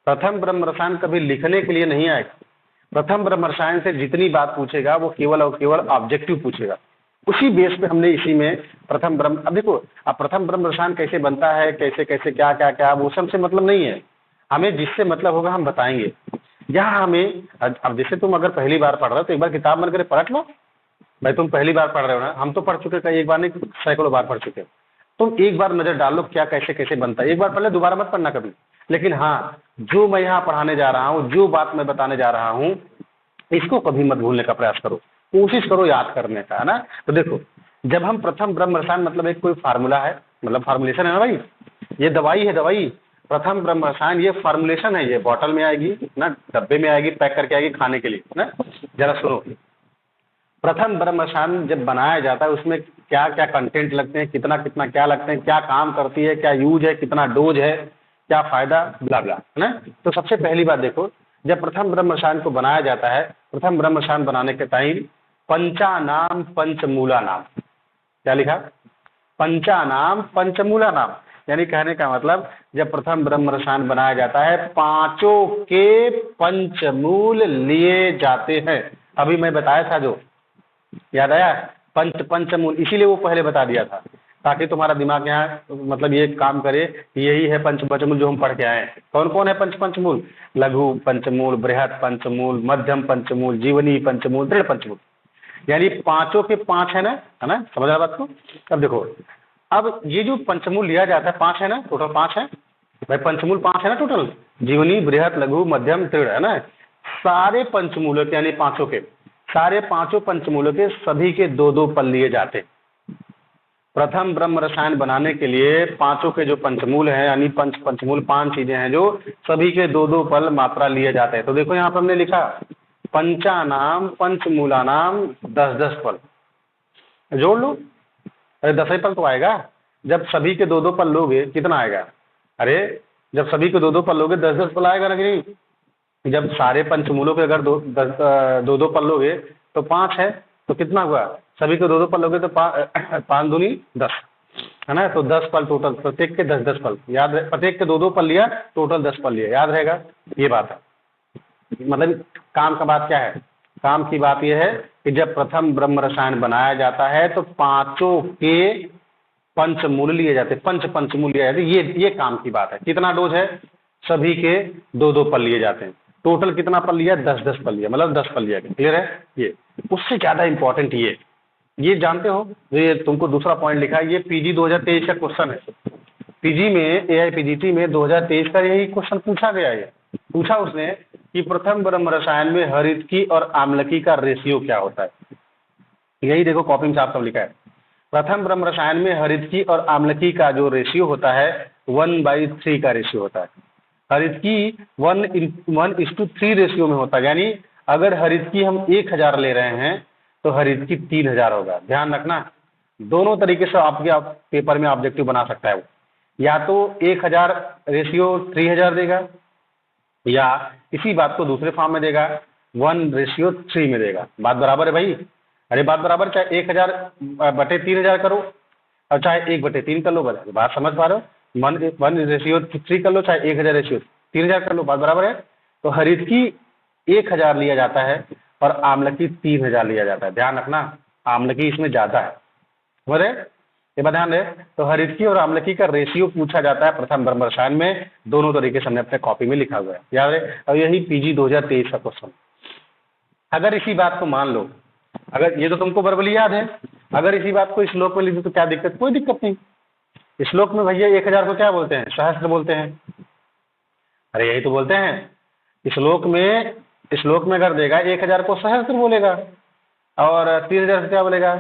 प्रथम ब्रह्म रसायन कभी लिखने के लिए नहीं आएगा। प्रथम ब्रह्म रसायन से जितनी बात पूछेगा वो केवल और केवल ऑब्जेक्टिव पूछेगा। उसी बेस पे हमने इसी में प्रथम ब्रह्म, अब देखो, अब प्रथम ब्रह्म रसायन कैसे बनता है, कैसे कैसे क्या क्या क्या, वो सब से मतलब नहीं है हमें, जिससे मतलब होगा हम बताएंगे। यहाँ हमें, अब जैसे तुम अगर पहली बार पढ़ रहे हो तो एक बार किताब मन करे पलट लो। भाई तुम पहली बार पढ़ रहे हो ना, हम तो पढ़ चुके, कई एक बार नहीं सैकड़ों बार पढ़ चुके। तुम एक बार नजर डाल लो क्या कैसे कैसे बनता है, एक बार पहले दोबारा मत पढ़ना कभी। लेकिन हाँ, जो मैं यहाँ पढ़ाने जा रहा हूँ, जो बात मैं बताने जा रहा हूँ, इसको कभी मत भूलने का प्रयास करो, कोशिश करो याद करने का, है ना। तो देखो, जब हम प्रथम ब्रह्म रसायन मतलब एक कोई फार्मूला है, मतलब फार्मुलेशन है ना भाई, ये दवाई है दवाई। प्रथम ब्रह्म रसायन ये फार्मुलेशन है, ये बॉटल में आएगी ना, डब्बे में आएगी, पैक करके आएगी खाने के लिए ना। जरा सुनो, प्रथम ब्रह्म रसायन जब बनाया जाता है उसमें क्या क्या कंटेंट लगते हैं, कितना कितना क्या लगते हैं, क्या काम करती है, क्या यूज है, कितना डोज है, क्या फायदा, ब्ला ब्ला, है ना। तो सबसे पहली बात देखो, जब प्रथम ब्रह्म रसायन को बनाया जाता है, प्रथम ब्रह्म रसायन बनाने के टाइम पंचानाम पंचमूला नाम, क्या लिखा, पंचानाम पंचमूला नाम, यानी कहने का मतलब जब प्रथम ब्रह्म रसायन बनाया जाता है पांचों के पंचमूल लिए जाते हैं। अभी मैं बताया था जो, याद आया, पंचमूल, इसीलिए वो पहले बता दिया था ताकि तुम्हारा दिमाग यहाँ मतलब ये काम करे कि यही है पंचमूल जो हम पढ़ के आए हैं। कौन कौन है पंचमूल? लघु पंचमूल, बृहद पंचमूल, मध्यम पंचमूल, जीवनी पंचमूल, दृढ़ पंचमूल, यानी पांचों के पांच है ना, समझ रहा बात को। अब देखो, अब ये जो पंचमूल लिया जाता है पांच है ना, टोटल पांच है भाई, पंचमूल पांच है ना टोटल, जीवनी, बृहद, लघु, मध्यम, दृढ़, है ना। सारे पंचमूलों के यानी पांचों के, सारे पांचों पंचमूलों के सभी के दो दो पल लिए जाते हैं। प्रथम ब्रह्म रसायन बनाने के लिए पांचों के जो पंचमूल हैं यानी पंचमूल पांच चीजें हैं जो सभी के दो दो पल मात्रा लिए जाते हैं। तो देखो यहाँ पर हमने लिखा पंचानाम पंचमूलानाम 10-10 पल, जोड़ लो, अरे 10 ही पल तो आएगा। जब सभी के दो दो पल लोगे कितना आएगा? अरे जब सभी के दो दो पल लोगे 10-10 पल आएगा ना कि नहीं। जब सारे पंचमूलों के अगर दो दो पल लोगे तो पांच है, तो कितना हुआ, सभी के दो दो पल लोगे तो पाँच दूनी 10, है ना। तो 10 पल टोटल, प्रत्येक के 10-10 पल, याद रहे, प्रत्येक के दो दो पल लिया, टोटल 10 पल लिया, याद रहेगा। ये बात है, मतलब काम का बात क्या है, काम की बात यह है कि जब प्रथम ब्रह्म रसायन बनाया जाता है तो पांचों के पंचमूल लिए जाते, पंचमूल लिए जाते, ये काम की बात है। कितना डोज है? सभी के दो दो पल लिए जाते हैं। टोटल कितना पल लिया? 10-10 पल लिया, मतलब 10 पल लिया। क्लियर है? ये उससे ज्यादा इंपॉर्टेंट ये जानते हो, ये तुमको दूसरा पॉइंट लिखा है, ये पीजी 2023 का क्वेश्चन है। पीजी में एआईपीजीटी में 2023 का यही क्वेश्चन पूछा गया है। पूछा उसने कि प्रथम ब्रह्म रसायन में हरितकी और आम्लकी का रेशियो क्या होता है। यही देखो कॉपी में साफ लिखा है, प्रथम ब्रह्म रसायन में हरितकी और आम्लकी का जो रेशियो होता है 1/3 का रेशियो होता है। हरितकी 1:3 रेशियो में होता है, यानी अगर हरितकी हम 1000 ले रहे हैं तो हरितकी 3000 होगा। ध्यान रखना, दोनों तरीके से आपके पेपर में ऑब्जेक्टिव बना सकता है वो, या तो 1000 रेशियो 3000 देगा, या इसी बात को दूसरे फॉर्म में देगा 1:3 में देगा। बात बराबर है भाई? अरे बात बराबर, चाहे 1000/3000 करो और चाहे 1/3 कर लो, बात समझ पा रहे हो। 1:3 कर लो, चाहे 1000/3000 कर लो, बात बराबर है। तो हरितकी 1000 लिया जाता है और आम्लकी 3000 लिया जाता है। ध्यान रखना, आम्लकी इसमें ज्यादा है, बोले ये बात ध्यान रहे। तो हरितकी और आम्लकी का रेशियो पूछा जाता है प्रथम ब्रह्म रसायन में, दोनों तरीके से हमने अपने कॉपी में लिखा हुआ है, याद रहे। और यही पीजी 2023 का क्वेश्चन। अगर इसी बात को मान लो, अगर ये तो तुमको वर्बली याद है, अगर इसी बात को श्लोक में लिख दो तो क्या दिक्कत? कोई दिक्कत नहीं। श्लोक में भैया 1000 को क्या बोलते हैं? सहस्त्र बोलते हैं। अरे यही तो बोलते हैं। श्लोक में अगर देगा 1000 को सहस्त्र बोलेगा और 3000 को क्या बोलेगा?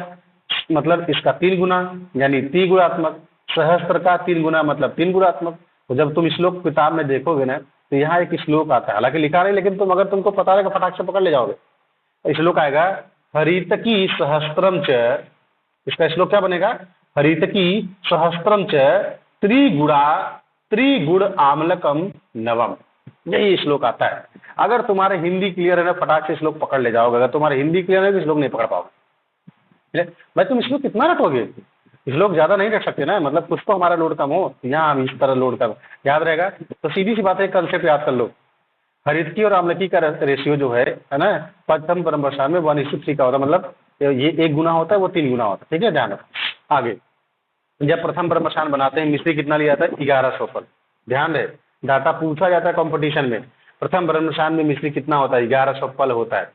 मतलब इसका 3 गुना, यानी त्रिगुणात्मक। सहस्त्र का 3 गुना मतलब 3 गुणात्मक। तो जब तुम श्लोक किताब में देखोगे ना तो यहाँ एक श्लोक आता है, हालांकि लिखा नहीं, लेकिन अगर तुमको पता रहेगा फटाक से पकड़ ले जाओगे। श्लोक आएगा हरितकी सहस्त्रम च, इसका श्लोक क्या बनेगा? हरितकी सहस्त्रम च त्रिगुण आम्लकम नवम। यही श्लोक आता है। अगर तुम्हारे हिंदी क्लियर है ना, फटाक से श्लोक पकड़ ले जाओगे। अगर तुम्हारे हिंदी क्लियर है तो श्लोक नहीं पकड़ पाओगे। भाई तुम श्लोक कितना रटोगे? श्लोक ज्यादा नहीं रट सकते ना, मतलब कुछ तो हमारा लोड कम हो, यहाँ हम इस तरह लोड कर, याद रहेगा। तो सीधी सी बात है, कंसेप्ट याद कर लो। हरितकी और आम्लकी का रेशियो जो है ना, प्रथम ब्रह्म रसायन में 1:3 का होता है, मतलब ये 1 गुना होता है, वो 3 गुना होता है। ठीक है, ध्यान रखो। आगे जब प्रथम ब्रह्म रसायन बनाते हैं मिश्री कितना लिया जाता है? 1100 पल। ध्यान रहे, डाटा पूछा जाता है कंपटीशन में। प्रथम ब्रह्म रसायन में मिश्री कितना होता है? 1100 पल होता है।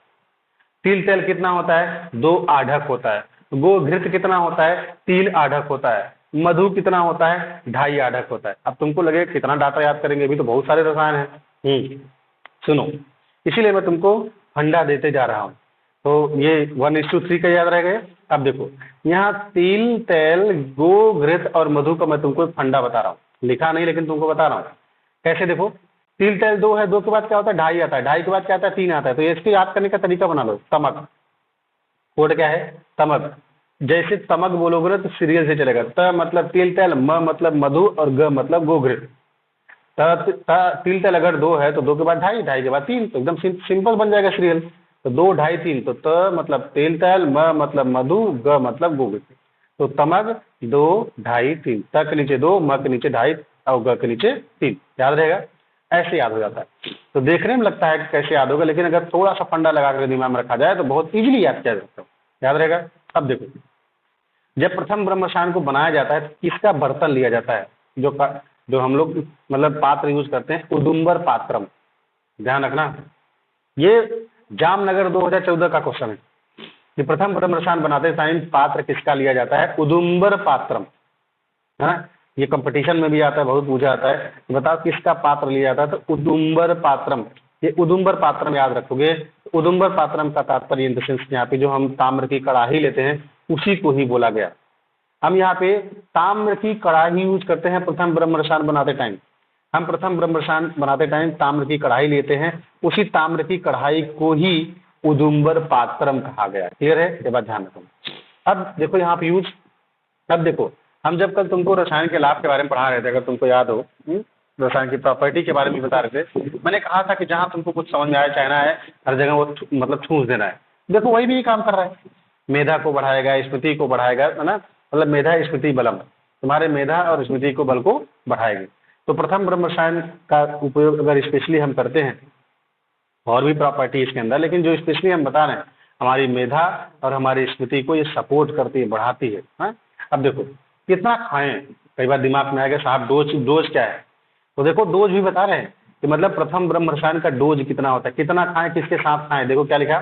तिल तेल कितना होता है? 2 आढ़क होता है। गो घृत कितना होता है? 3 आढ़क होता है। मधु कितना होता है, 2.5 आढक होता है। अब तुमको लगे कितना डाटा याद करेंगे, अभी तो बहुत सारे रसायन हैं। सुनो, इसीलिए मैं तुमको फंडा देते जा रहा हूँ। तो ये 1:3 का याद रह गया। अब देखो यहाँ तिल, तेल, गो, घृत और मधु का मैं तुमको एक फंडा बता रहा हूँ, लिखा नहीं लेकिन तुमको बता रहा हूँ कैसे। देखो तिल तेल 2 है, 2 के बाद क्या होता है, 2.5 आता है, 2.5 के बाद क्या आता है, 3 आता है। तो इसको याद करने का तरीका बना लो, तमक। कोड क्या है, तमक। जैसे तमक बोलोगे ना तो सीरियल से चलेगा। त मतलब तिल तेल, म मतलब मधु और ग मतलब गोघृत। तिल तेल अगर 2 है तो 2 के बाद 2.5, 2.5 के बाद 3, तो एकदम सिंपल बन जाएगा सीरियल। तो 2, 2.5, 3, तो त मतलब तिल तेल, म मतलब मधु, ग मतलब गोघृत। तो तमक 2, 2.5, 3, त के नीचे 2, म के नीचे 2.5 और ग के नीचे 3, याद रहेगा। ऐसे याद हो जाता है। तो देखने में लगता है कि कैसे याद होगा, लेकिन अगर थोड़ा सा फंडा लगा कर दिमाग में रखा जाए तो बहुत इजीली याद किया जा सकता है, याद रहेगा। अब देखो जब प्रथम ब्रह्म रसायन को बनाया जाता है तो किसका बर्तन लिया जाता है, जो हम लोग मतलब पात्र यूज करते हैं, उदुम्बर पात्रम। ध्यान रखना, ये जामनगर 2014 का क्वेश्चन है कि प्रथम ब्रह्म रसायन बनाते टाइम पात्र किसका लिया जाता है, उदुम्बर पात्रम, है ना। ये कंपटीशन में भी आता है, बहुत पूछा आता है, बताओ किसका पात्र लिया जाता है, तो उदुम्बर पात्रम। ये उदुम्बर पात्रम याद रखोगे। उदुम्बर पात्रम का तात्पर्य इन द सेंस यहाँ पे जो हम ताम्र की कड़ाही लेते हैं उसी को ही बोला गया। हम यहाँ पे ताम्र की कड़ाही यूज करते हैं प्रथम ब्रह्म रसायन बनाते टाइम। हम प्रथम ब्रह्म रसायन बनाते टाइम ताम्र की कढ़ाई लेते हैं, उसी ताम्र की कढ़ाई को ही उदुम्बर पात्रम कहा गया। क्लियर है, ये बात ध्यान रखो। अब देखो यहाँ पे यूज, अब देखो हम जब कल तुमको रसायन के लाभ के बारे में पढ़ा रहे थे, अगर तुमको याद हो, रसायन की प्रॉपर्टी के बारे में बता रहे थे, मैंने कहा था कि जहाँ तुमको कुछ समझ में आए चाहे ना आए, हर जगह वो मतलब ठूंस देना है। देखो वही भी ये काम कर रहा है, मेधा को बढ़ाएगा, स्मृति को बढ़ाएगा, है ना। मतलब मेधा स्मृति बलम, तुम्हारे मेधा और स्मृति को बल को बढ़ाएगी। तो प्रथम ब्रह्म रसायन का उपयोग अगर स्पेशली हम करते हैं, और भी प्रॉपर्टी इसके अंदर, लेकिन जो स्पेशली हम बता रहे हैं हमारी मेधा और हमारी स्मृति को ये सपोर्ट करती है, बढ़ाती है, हाँ? अब देखो कितना खाएं, कई बार दिमाग में आएगा साहब डोज क्या है, तो देखो डोज भी बता रहे हैं कि मतलब प्रथम ब्रह्म रसायन का डोज कितना होता है, कितना खाएं, किसके साथ खाएं। देखो क्या लिखा,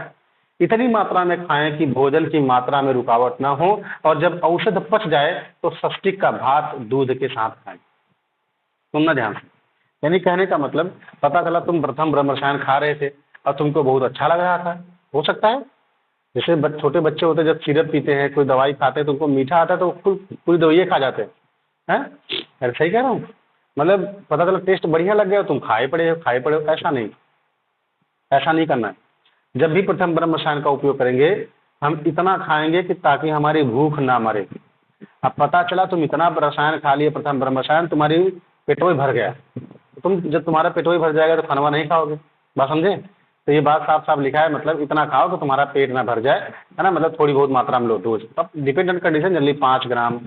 इतनी मात्रा में खाएं कि भोजन की मात्रा में रुकावट ना हो, और जब औषध पच जाए तो षष्टिक का भात दूध के साथ खाएं। सुनना ध्यान से, यानी कहने का मतलब पता चला तुम प्रथम ब्रह्म रसायन खा रहे थे और तुमको बहुत अच्छा लग रहा था। हो सकता है जैसे छोटे बच्चे होते जब सिरप पीते हैं, कोई दवाई खाते हैं तो उनको मीठा आता है तो पूरी दवाइयाँ खा जाते हैं। अरे सही कह रहा हूँ, मतलब पता चला टेस्ट बढ़िया लग गया, तुम खाए पड़े हो। ऐसा नहीं, ऐसा नहीं करना है। जब भी प्रथम ब्रह्म रसायन का उपयोग करेंगे हम इतना खाएंगे कि ताकि हमारी भूख ना मरे। अब पता चला तुम इतना रसायन खा लिए प्रथम ब्रह्म रसायन, तुम्हारी पेटोई भर गया, तुम जब तुम्हारा पेटोई भर जाएगा तो खाना नहीं खाओगे। बात समझे, तो ये बात साफ साफ लिखा है, मतलब इतना खाओ कि तुम्हारा पेट ना भर जाए, है ना। मतलब थोड़ी बहुत मात्रा में लो डोज। अब डिपेंड ऑन कंडीशन, जनरली 5 ग्राम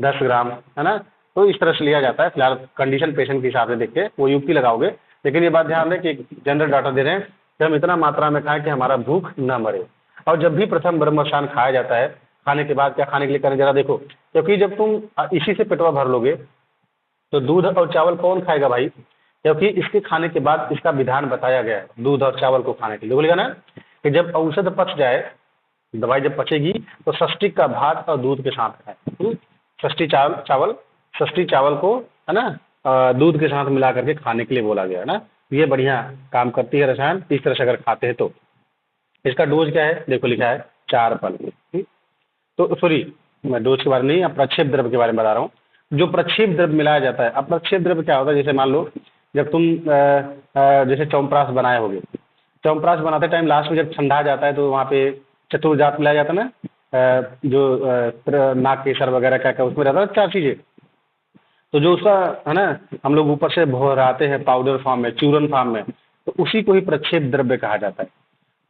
10 ग्राम, है ना, तो इस तरह से लिया जाता है। फिलहाल कंडीशन पेशेंट के हिसाब से देख के वो युक्ति लगाओगे, लेकिन ये बात ध्यान दें कि जनरल डाटा दे रहे हैं कि हम इतना मात्रा में खाएं कि हमारा भूख न मरे। और जब भी प्रथम ब्रह्म रसायन खाया जाता है, खाने के बाद क्या खाने के लिए करें जरा देखो, क्योंकि जब तुम इसी से पेटवा भर लोगे तो दूध और चावल कौन खाएगा भाई, क्योंकि इसके खाने के बाद इसका विधान बताया गया है दूध और चावल को खाने के लिए। बोलेगा ना कि जब औषध पच जाए, दवाई जब पचेगी तो षष्टिक का भात और दूध के साथ खाए। षष्ठी चावल को, है ना, दूध के साथ मिला करके खाने के लिए बोला गया है ना। ये बढ़िया काम करती है रसायन, इस तरह से अगर खाते हैं तो। इसका डोज क्या है, देखो लिखा है 4 पल। तो सॉरी, मैं डोज के बारे में नहीं, अब प्रक्षेप द्रव्य के बारे में बता रहा हूँ। जो प्रक्षेप द्रव्य मिलाया जाता है, अब प्रक्षेप द्रव्य क्या होता है, जैसे मान लो जब तुम जैसे च्यवनप्राश बनाए होगे, च्यवनप्राश बनाते टाइम लास्ट में जब ठंडा जाता है तो वहाँ पे चतुर्जात मिलाया जाता है ना, जो नाग केसर वगैरह क्या क्या उसमें रहता है 4 चीज़ें। तो जो उसका, है ना, हम लोग ऊपर से भराते हैं पाउडर फॉर्म में, चूरन फॉर्म में, तो उसी को ही प्रक्षेप द्रव्य कहा जाता है।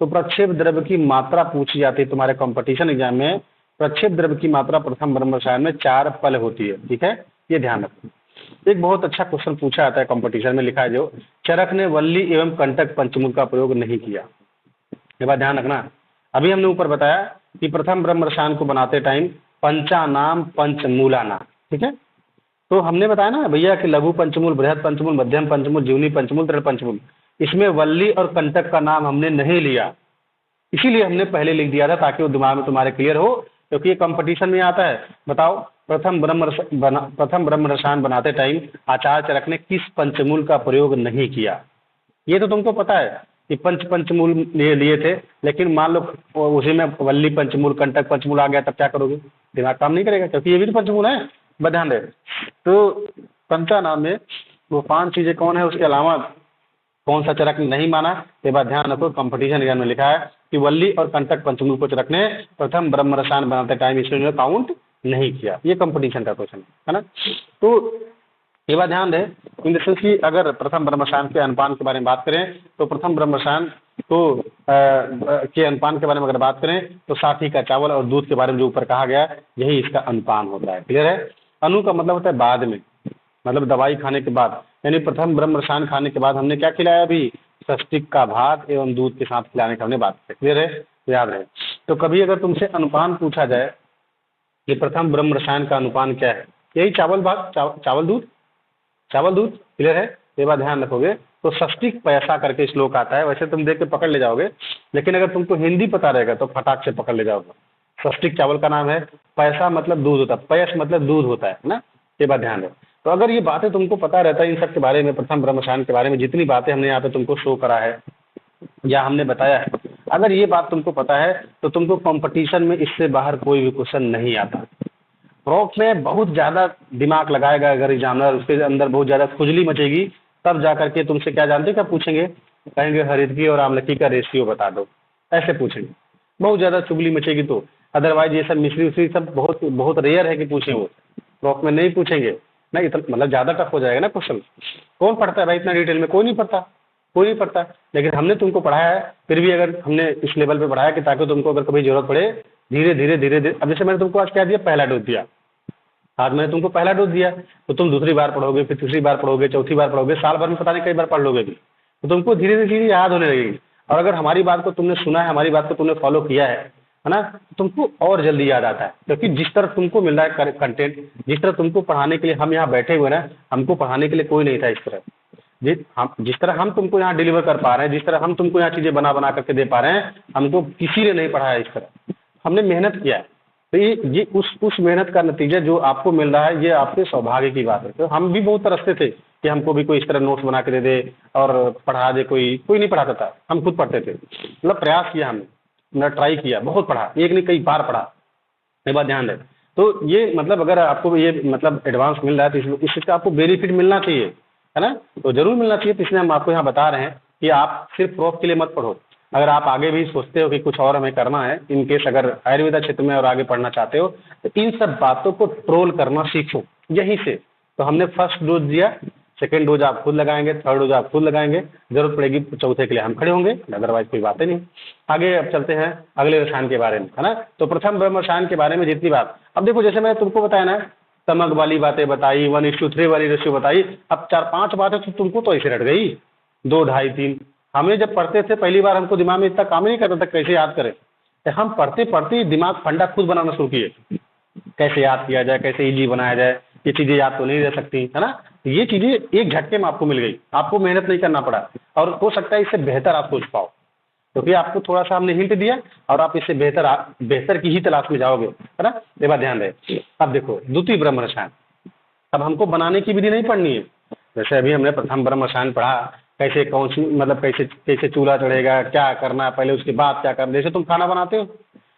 तो प्रक्षेप द्रव्य की मात्रा पूछी जाती है तुम्हारे कंपटीशन एग्जाम में। प्रक्षेप द्रव्य की मात्रा प्रथम ब्रह्म रसायन में 4 पल होती है, ठीक है, ये ध्यान रखो। एक बहुत अच्छा क्वेश्चन पूछा जाता है कंपटीशन में, लिखा है जो चरक ने वल्ली एवं कंटक पंचमूल का प्रयोग नहीं किया। ये बात ध्यान रखना। अभी हमने ऊपर बताया कि प्रथम ब्रह्म रसायन को बनाते टाइम पंचानाम पंचमूलाना, ठीक है। तो हमने बताया ना भैया कि लघु पंचमूल, बृहद पंचमूल, मध्यम पंचमूल, जीवनी पंचमूल, दृढ़ पंचमूल, इसमें वल्ली और कंटक का नाम हमने नहीं लिया, इसीलिए हमने पहले लिख दिया था ताकि वो दिमाग में तुम्हारे क्लियर हो। क्योंकि ये कंपटीशन में आता है। बताओ, प्रथम ब्रह्म रसायन बनाते टाइम आचार्य चरक ने किस पंचमूल का प्रयोग नहीं किया? ये तो तुमको पता है कि पंचमूल लिए थे, लेकिन मान लो उसी में वल्ली पंचमूल, कंटक पंचमूल आ गया, तब क्या करोगे? दिमाग काम नहीं करेगा, क्योंकि ये भी तो पंचमूल है। बस ध्यान दे। तो पंचानाम में वो 5 चीजें कौन है, उसके अलावा कौन सा चरक ने नहीं माना? ये बात ध्यान रखो। कंपटीशन एग्जाम में लिखा है कि वल्ली और कंटक पंचमूल को चरक ने प्रथम ब्रह्म रसायन बनाते टाइम इसमें काउंट नहीं किया। ये कंपटीशन का क्वेश्चन है ना। तो ये बात ध्यान दें। इन द सेंस कि अगर प्रथम ब्रह्म रसायन के अनुपान के बारे में बात करें तो प्रथम ब्रह्म रसायन तो के अनुपान के बारे में अगर बात करें तो 60 का चावल और दूध के बारे में जो ऊपर कहा गया यही इसका अनुपान होता है। क्लियर है? अनु का मतलब होता है बाद में, मतलब दवाई खाने के बाद, यानी प्रथम ब्रह्म रसायन खाने के बाद हमने क्या खिलाया? अभी षष्टिक का भात एवं दूध के साथ खिलाने की हमने बात की। क्लियर है? याद रहे। तो कभी अगर तुमसे अनुपान पूछा जाए कि प्रथम ब्रह्म रसायन का अनुपान क्या है, यही चावल भात, चावल दूध, चावल दूध। क्लियर है? ये बात ध्यान रखोगे। तो षष्टिक पैसा करके श्लोक आता है, वैसे तुम देख के पकड़ ले जाओगे, लेकिन अगर तुमको हिंदी पता रहेगा तो फटाक से पकड़ ले जाओगे। षष्टिक चावल का नाम है, पैसा मतलब दूध होता है, पयस मतलब दूध होता है ना। ये बात ध्यान रखो। तो अगर ये बातें तुमको पता रहता है इन सब के बारे में, प्रथम ब्रह्म रसायन के बारे में जितनी बातें हमने यहाँ पे तुमको शो करा है या हमने बताया है, अगर ये बात तुमको पता है तो तुमको कंपटीशन में इससे बाहर कोई भी क्वेश्चन नहीं आता। रॉक में बहुत ज़्यादा दिमाग लगाएगा अगर एग्जामिनर, उसके अंदर बहुत ज़्यादा खुजली मचेगी, तब जा करके तुमसे क्या जानते हो क्या पूछेंगे? कहेंगे हरितकी और आम्लकी का रेशियो बता दो, ऐसे पूछेंगे। बहुत ज़्यादा चुगली मचेगी तो। अदरवाइज ये सब मिश्री उश्री सब बहुत बहुत रेयर है कि पूछें, वो रॉक में नहीं पूछेंगे ना। इतना मतलब ज़्यादा टफ हो जाएगा ना क्वेश्चन। कौन पढ़ता है भाई इतना डिटेल में? कोई नहीं पढ़ता, कोई नहीं पढ़ता। लेकिन हमने तुमको पढ़ाया है, फिर भी अगर हमने इस लेवल पे पढ़ाया कि ताकि तुमको अगर कभी जरूरत पड़े धीरे धीरे धीरे धीरे। अब जैसे मैंने तुमको आज क्या दिया? पहला डोज दिया। आज मैंने तुमको पहला डोज दिया तो तुम दूसरी बार पढ़ोगे, फिर तीसरी बार पढ़ोगे, चौथी बार पढ़ोगे, साल भर में पता नहीं कई बार पढ़ लोगे भी, तो तुमको धीरे धीरे याद होने लगेगी। और अगर हमारी बात को तुमने सुना है, हमारी बात को तुमने फॉलो किया है ना, तो तुमको और जल्दी याद आता है। क्योंकि जिस तरह तुमको मिल रहा है कंटेंट, जिस तरह तुमको पढ़ाने के लिए हम यहाँ बैठे हुए ना, हमको पढ़ाने के लिए कोई नहीं था इस तरह। जिस तरह हम तुमको यहाँ डिलीवर कर पा रहे हैं, जिस तरह हम तुमको यहाँ चीज़ें बना बना करके दे पा रहे हैं, हमको किसी ने नहीं पढ़ाया इस तरह। हमने मेहनत किया है। तो ये उस मेहनत का नतीजा जो आपको मिल रहा है, ये आपके सौभाग्य की बात है। तो हम भी बहुत तरसते थे कि हमको भी कोई इस तरह नोट्स बना के दे दे और पढ़ा दे। कोई नहीं पढ़ाता था, हम खुद पढ़ते थे। मतलब प्रयास किया हमने ट्राई किया, बहुत पढ़ा, एक नहीं कई बार पढ़ा। ये बात ध्यान रहे। तो ये मतलब अगर आपको ये मतलब एडवांस मिल रहा है तो इस चीज़ का आपको बेनिफिट मिलना चाहिए, है ना। तो जरूर मिलना चाहिए। तो इसलिए हम आपको यहाँ बता रहे हैं कि आप सिर्फ प्रॉप के लिए मत पढ़ो। अगर आप आगे भी सोचते हो कि कुछ और हमें करना है, इन केस अगर आयुर्वेदा क्षेत्र में और आगे पढ़ना चाहते हो, तो इन सब बातों को ट्रोल करना सीखो यहीं से। तो हमने फर्स्ट डोज दिया, सेकेंड डोज आप खुद लगाएंगे, थर्ड डोज आप खुद लगाएंगे, जरूरत पड़ेगी चौथे के लिए हम खड़े होंगे, अदरवाइज कोई बातें नहीं। आगे अब चलते हैं अगले रसायन के बारे में, है ना। तो प्रथम ब्रह्म रसायन के बारे में जितनी बात, अब देखो जैसे मैंने तुमको बताया ना, तमक वाली बातें बताई, 1:3 वाली रेशियो बताई। अब 4-5 बातें तो तुमको तो ऐसे रट गई, 2, 2.5, 3। हमें जब पढ़ते थे पहली बार, हमको दिमाग में इतना काम नहीं करता था कैसे याद करें। तो हम पढ़ते पढ़ते दिमाग फंडा खुद बनाना शुरू किए, कैसे याद किया जाए, कैसे इजी बनाया जाए। ये चीज़ें याद तो नहीं रह सकती, है ना। ये चीज़ें एक झटके में आपको मिल गई, आपको मेहनत नहीं करना पड़ा, और हो सकता है इससे बेहतर आप सोच पाओ, क्योंकि आपको थोड़ा सा हमने हिंट दिया और आप इससे बेहतर की ही तलाश में जाओगे, है ना। ये बात ध्यान रहे। अब देखो द्वितीय ब्रह्म रसायन, अब हमको बनाने की विधि नहीं पढ़नी है। जैसे अभी हमने प्रथम ब्रह्म रसायन पढ़ा, कैसे कौन सी मतलब कैसे चूल्हा चढ़ेगा, क्या करना है पहले, उसके बाद क्या करना। जैसे तुम खाना बनाते हो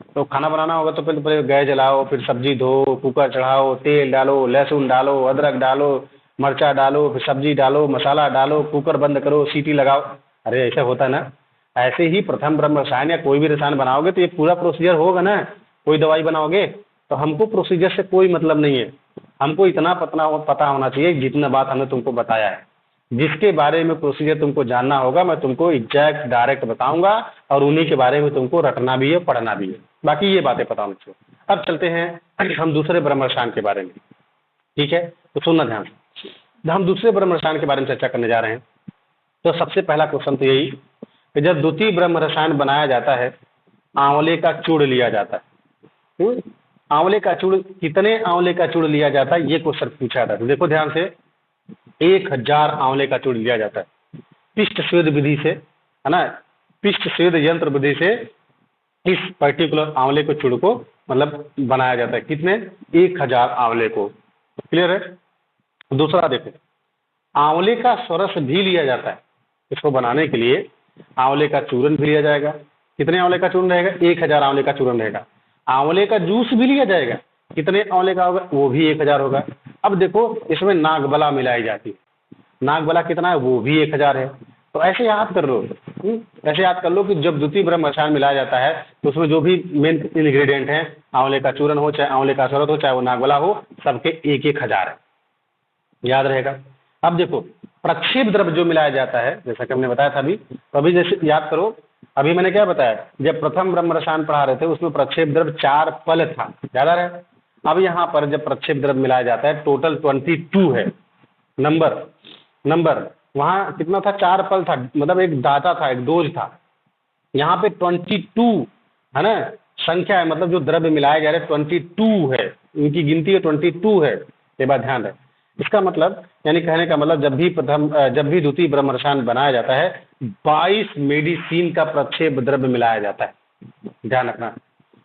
तो खाना बनाना होगा तो पहले गैस जलाओ, फिर सब्जी धो, कुकर चढ़ाओ, तेल डालो, लहसुन डालो, अदरक डालो, मर्चा डालो, फिर सब्जी डालो, मसाला डालो, कुकर बंद करो, सीटी लगाओ। अरे ऐसा होता है ना। ऐसे ही प्रथम ब्रह्म रसायन या कोई भी रसायन बनाओगे तो ये पूरा प्रोसीजर होगा ना। कोई दवाई बनाओगे तो हमको प्रोसीजर से कोई मतलब नहीं है, हमको इतना पता होना चाहिए जितना बात हमने तुमको बताया है। जिसके बारे में प्रोसीजर तुमको जानना होगा, मैं तुमको एग्जैक्ट डायरेक्ट बताऊंगा, और उन्हीं के बारे में तुमको रटना भी है, पढ़ना भी है। बाकी ये बातें पता होनी चाहिए। अब चलते हैं हम दूसरे ब्रह्म रसायन के बारे में, ठीक है। तो सुनना ध्यान से, हम दूसरे ब्रह्म रसायन के बारे में चर्चा करने जा रहे हैं। तो सबसे पहला क्वेश्चन तो यही कि जब द्वितीय ब्रह्म रसायन बनाया जाता है, आंवले का चूड़ लिया जाता है। आंवले का चूड़, कितने आंवले का चूड़ लिया जाता है, ये क्वेश्चन पूछा जाता है। तो देखो ध्यान से, 1000 आंवले का चूड़ लिया जाता है पिष्ट स्वेद विधि से, है ना। पिष्ट स्वेद यंत्र विधि से इस पर्टिकुलर आंवले को चूर्ण को मतलब बनाया जाता है। कितने? 1000 आंवले को। क्लियर है? दूसरा देखो, आंवले का सरस भी लिया जाता है। इसको बनाने के लिए आंवले का चूर्ण भी लिया जाएगा। कितने आंवले का चूर्ण रहेगा? 1000 आंवले का चूर्ण रहेगा। आंवले का जूस भी लिया जाएगा। कितने आंवले का होगा? वो भी 1000 होगा। अब देखो, इसमें नागबला मिलाई जाती है। नागबला कितना है? वो भी 1000 है। तो ऐसे याद कर लो, ऐसे याद कर लो कि जब द्वितीय ब्रह्म रसायन मिलाया जाता है तो उसमें जो भी मेन इंग्रेडिएंट हैं, आंवले का चूर्ण हो, चाहे आंवले का शरबत हो, चाहे वो नागबला हो, सबके 1000 है। याद रहेगा। अब देखो, प्रक्षेप द्रव्य जो मिलाया जाता है, जैसा कि हमने बताया था अभी, तो अभी जैसे याद करो, अभी मैंने क्या बताया, जब प्रथम ब्रह्म रसायन पढ़ा रहे थे उसमें प्रक्षेप द्रव्य 4 पल था। याद आ रहा है? अब यहाँ पर जब प्रक्षेप द्रव्य मिलाया जाता है टोटल 22 है। नंबर वहाँ कितना था? 4 पल था, मतलब एक दाता था, एक डोज था। यहाँ पे 22 है ना, संख्या है, मतलब जो द्रव्य मिलाया जा रहा है 22 है, इनकी गिनती है 22 है। ये बात ध्यान रहे। इसका मतलब, यानी कहने का मतलब, जब भी द्वितीय ब्रह्म रसायन बनाया जाता है 22 मेडिसिन का प्रक्षेप द्रव्य मिलाया जाता है। ध्यान रखना,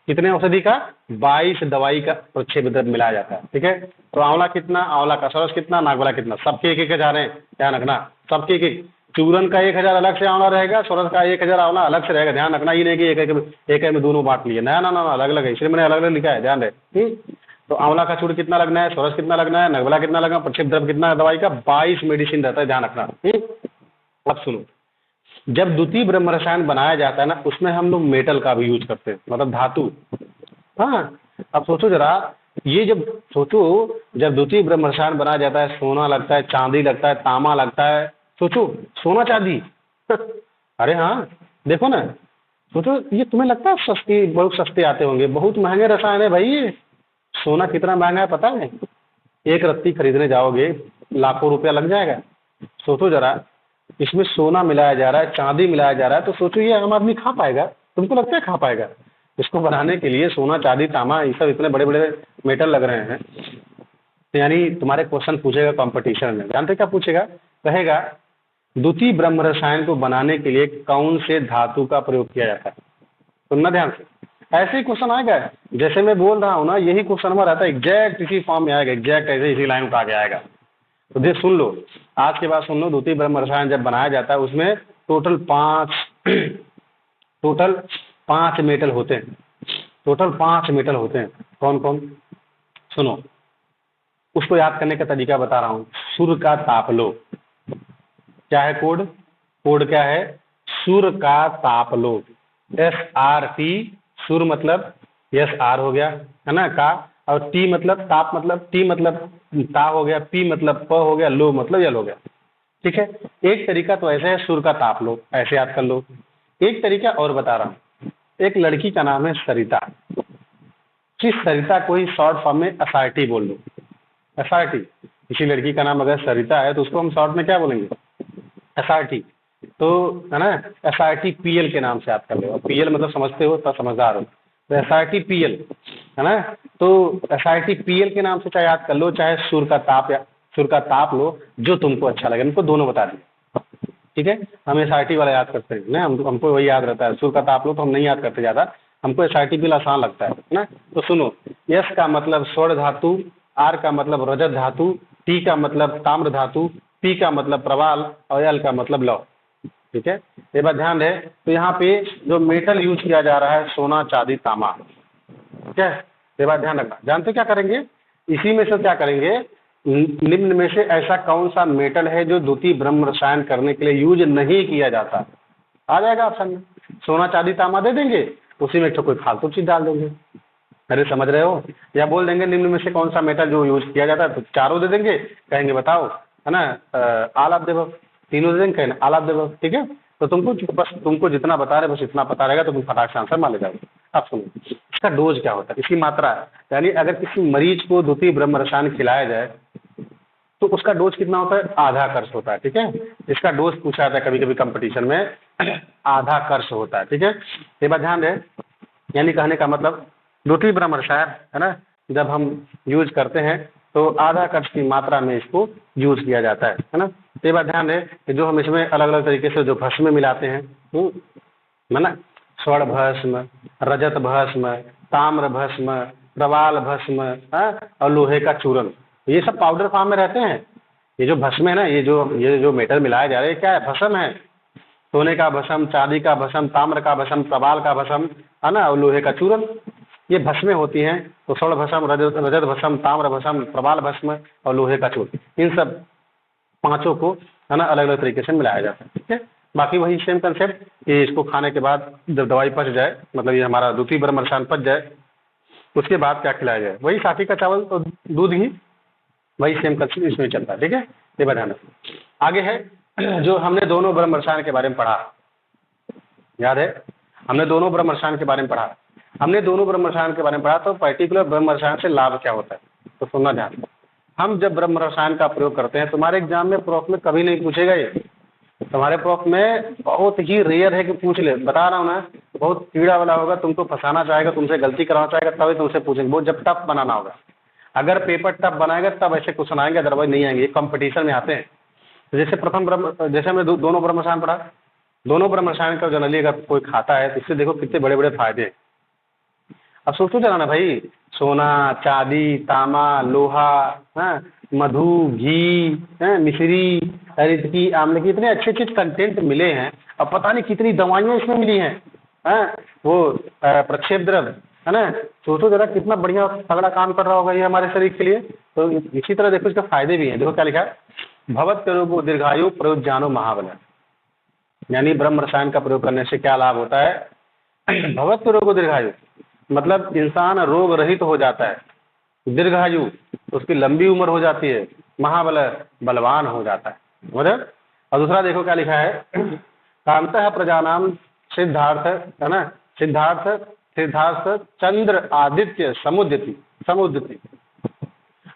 कितने औषधि का? 22 दवाई का प्रक्षेप द्रव्य मिलाया जाता है। ठीक है? तो आंवला कितना, आंवला का सरस कितना, नागबला कितना, सबके 1000 है। ध्यान रखना, सबके एक चूरन का 1000 अलग से आंवला रहेगा, सरस का 1000 आंवला अलग से रहेगा। ध्यान रखना, ये नहीं कि एक में दोनों बांट लिए, ना ना ना, अलग अलग है, इसलिए मैंने अलग अलग लिखा है। ध्यान रहे। तो आंवला का चूर्ण कितना लगना है, सरस कितना लगना है, नागबला कितना लगना है, प्रक्षेप द्रव्य कितना दवाई का? 22 मेडिसिन रहता है। ध्यान रखना। अब सुनो, जब द्वितीय ब्रह्म रसायन बनाया जाता है ना, उसमें हम लोग मेटल का भी यूज करते हैं, मतलब धातु। हाँ, अब सोचो जरा, ये जब सोचो, जब द्वितीय ब्रह्म रसायन बनाया जाता है, सोना लगता है, चांदी लगता है, तांबा लगता है। सोचो, सोना चांदी अरे हाँ, देखो ना, सोचो, ये तुम्हें लगता है सस्ती, बहुत सस्ते आते होंगे? बहुत महंगे रसायन है भाई ये। सोना कितना महंगा है पता है? एक रत्ती खरीदने जाओगे लाखों रुपया लग जाएगा। सोचो जरा, इसमें सोना मिलाया जा रहा है, चांदी मिलाया जा रहा है, तो सोचो ये आम आदमी खा पाएगा? तुमको लगता है खा पाएगा? इसको बनाने के लिए सोना, चांदी, तांबा, ये सब इतने बड़े बड़े मेटल लग रहे हैं। तो यानी तुम्हारे क्वेश्चन पूछेगा कंपटीशन में, जानते क्या पूछेगा? कहेगा द्वितीय ब्रह्म रसायन को बनाने के लिए कौन से धातु का प्रयोग किया जाता है? सुनना ध्यान से, ऐसे ही क्वेश्चन आएगा। जैसे मैं बोल रहा हूँ ना, यही क्वेश्चन हमारा रहता है, एग्जैक्ट इसी फॉर्म में आएगा, एग्जैक्ट ऐसे इसी लाइन उठा के आएगा। तो देख सुन लो, आज के बाद सुन लो, द्वितीय ब्रह्म रसायन जब बनाया जाता है उसमें टोटल 5 मेटल होते हैं। टोटल 5 मेटल होते हैं। कौन कौन? सुनो, उसको याद करने का तरीका बता रहा हूँ। सूर्य का ताप लो, क्या है कोड? कोड क्या है? सूर्य का ताप लो, SRT। सूर्य मतलब SR हो गया, है ना, का, और T मतलब ताप, मतलब T मतलब ता हो गया, P मतलब प हो गया, लो मतलब यल हो गया। ठीक है? एक तरीका तो ऐसे है, सूर्य का ताप लो, ऐसे याद कर लो। एक तरीका और बता रहा हूँ। एक लड़की का नाम है सरिता। किस सरिता को ही शॉर्ट फॉर्म में SRT बोल लो। SRT, किसी लड़की का नाम अगर सरिता है तो उसको हम शॉर्ट में क्या बोलेंगे? SRT। तो है ना, SRT PL के नाम से याद कर लो। PL मतलब समझते हो तो समझदार हो, तो SRT PL है ना। तो SRT PL के नाम से चाहे याद कर लो, चाहे सूर्य का ताप, या सूर्य का ताप लो, जो तुमको अच्छा लगे। हमको दोनों बता दिए। ठीक है? हम SRT वाला याद करते हैं ना, हमको वही याद रहता है। सूर्य का ताप लो तो हम नहीं याद करते ज़्यादा, हमको SRT PL आसान लगता है ना। तो सुनो, S का मतलब स्वर्ण धातु, R का मतलब रजत धातु, T का मतलब ताम्र धातु, P का मतलब प्रवाल, और L का मतलब लौह। ठीक है? ये बात ध्यान रहे। तो यहाँ पे जो मेटल यूज किया जा रहा है, सोना, चांदी, तांबा। ठीक है? ये बात ध्यान रखना। जानते क्या करेंगे? इसी में से क्या करेंगे, निम्न में से ऐसा कौन सा मेटल है जो द्वितीय ब्रह्म रसायन करने के लिए यूज नहीं किया जाता? आ जाएगा ऑप्शन में। सोना, चांदी, तांबा दे देंगे, उसी में तो कोई फालतू चीज डाल देंगे। अरे समझ रहे हो? या बोल देंगे निम्न में से कौन सा मेटल जो यूज किया जाता है, तो चारों दे देंगे, कहेंगे बताओ, है ना, ऑल ऑफ द अबव। तीनों दे देंगे, कहेंगे ऑल ऑफ द अबव। ठीक है? तो तुमको जितना बता रहे बस इतना पता रहेगा तो तुम फटाक से आंसर मान ले जाओगे। अब सुनो, इसका डोज क्या होता है, इसकी मात्रा, यानी अगर किसी मरीज को द्वितीय ब्रह्म रसायन खिलाया जाए तो उसका डोज कितना होता है? आधा कर्ष होता है। ठीक है? इसका डोज पूछा जाता है कभी कभी कंपटीशन में, आधा कर्ष होता है। ठीक है? ये बात ध्यान रहे। यानी कहने का मतलब द्वितीय ब्रह्म रसायन, है ना, जब हम यूज करते हैं तो आधा कर्ष की मात्रा में इसको यूज किया जाता है ना। ये बात ध्यान रहे कि जो हम इसमें अलग अलग तरीके से जो भस्म में मिलाते हैं, है ना, स्वर्ण भस्म, रजत भस्म, ताम्र भस्म, प्रवाल भस्म, हाँ, और लोहे का चूर्ण, ये सब पाउडर फॉर्म में रहते हैं। ये जो भस्म है ना, ये जो मेटल मिलाए जा रहे हैं, क्या है? भस्म है। सोने का भस्म, चांदी का भस्म, ताम्र का भस्म, प्रवाल का भस्म, है ना, और लोहे का चूर्ण, ये भस्में होती हैं। तो स्वर्ण भस्म, रजत भस्म, ताम्र भस्म, प्रवाल भस्म और लोहे का चूर्ण, इन सब पांचों को, है ना, अलग अलग तरीके से मिलाया जाता है। ठीक है, बाकी वही सेम कंसेप्ट कि इसको खाने के बाद जब दवाई पच जाए, मतलब ये हमारा द्वितीय ब्रह्म रसायन पच जाए, उसके बाद क्या खिलाया जाए? वही साथी का चावल और दूध ही, वही सेम कंसेप्ट इसमें चलता है। ठीक है, ये बताना। आगे है जो हमने दोनों ब्रह्म रसायन के बारे में पढ़ा, याद है? हमने दोनों ब्रह्म रसायन के बारे में पढ़ा। हमने दोनों ब्रह्म रसायन के बारे में पढ़ा, तो पर्टिकुलर ब्रह्म रसायन से लाभ क्या होता है, तो सुनना ध्यान से। हम जब ब्रह्म रसायन का प्रयोग करते हैं, तुम्हारे एग्जाम में प्रोफ में कभी नहीं पूछेगा ये, तुम्हारे प्रोफ में बहुत ही रेयर है कि पूछ ले, बता रहा हूँ ना, बहुत कीड़ा वाला होगा, तुमको फंसाना चाहेगा, तुमसे गलती कराना चाहेगा, तभी तुमसे पूछेंगे। वो जब टफ बनाना होगा, अगर पेपर टफ बनाएगा तब ऐसे क्वेश्चन आएंगे, अदरवाइज नहीं आएंगे। ये कंपटीशन में आते हैं। तो जैसे हमने दोनों ब्रह्म रसायन पढ़ा, दोनों ब्रह्म रसायन का जनरली अगर कोई खाता है तो इससे देखो कितने बड़े बड़े फायदे हैं। अब सोचो जरा ना भाई, सोना, चांदी, तांबा, लोहा, हाँ, मधु, घी, मिश्री, हरितकी, आम्ल की, इतने अच्छे अच्छे कंटेंट मिले हैं। अब पता नहीं कितनी दवाइयाँ इसमें मिली हैं, हाँ, वो प्रक्षेप द्रव, है ना। सोचो जरा कितना बढ़िया तगड़ा काम कर रहा होगा ये हमारे शरीर के लिए। तो इसी तरह देखो इसके फायदे भी हैं। देखो क्या लिखा है, भवत करोगो दीर्घायु प्रयोज्ञानो महाबल, यानी ब्रह्म रसायन का प्रयोग करने से क्या लाभ होता है? भवत करोगो दीर्घायु, मतलब इंसान रोग रहित हो जाता है, दीर्घायु, उसकी लंबी उम्र हो जाती है, महाबल, बलवान हो जाता है, मतलब। और दूसरा देखो क्या लिखा है, कांतः प्रजानाम सिद्धार्थ, है ना, सिद्धार्थ सिद्धार्थ चंद्र आदित्य समुद्यति,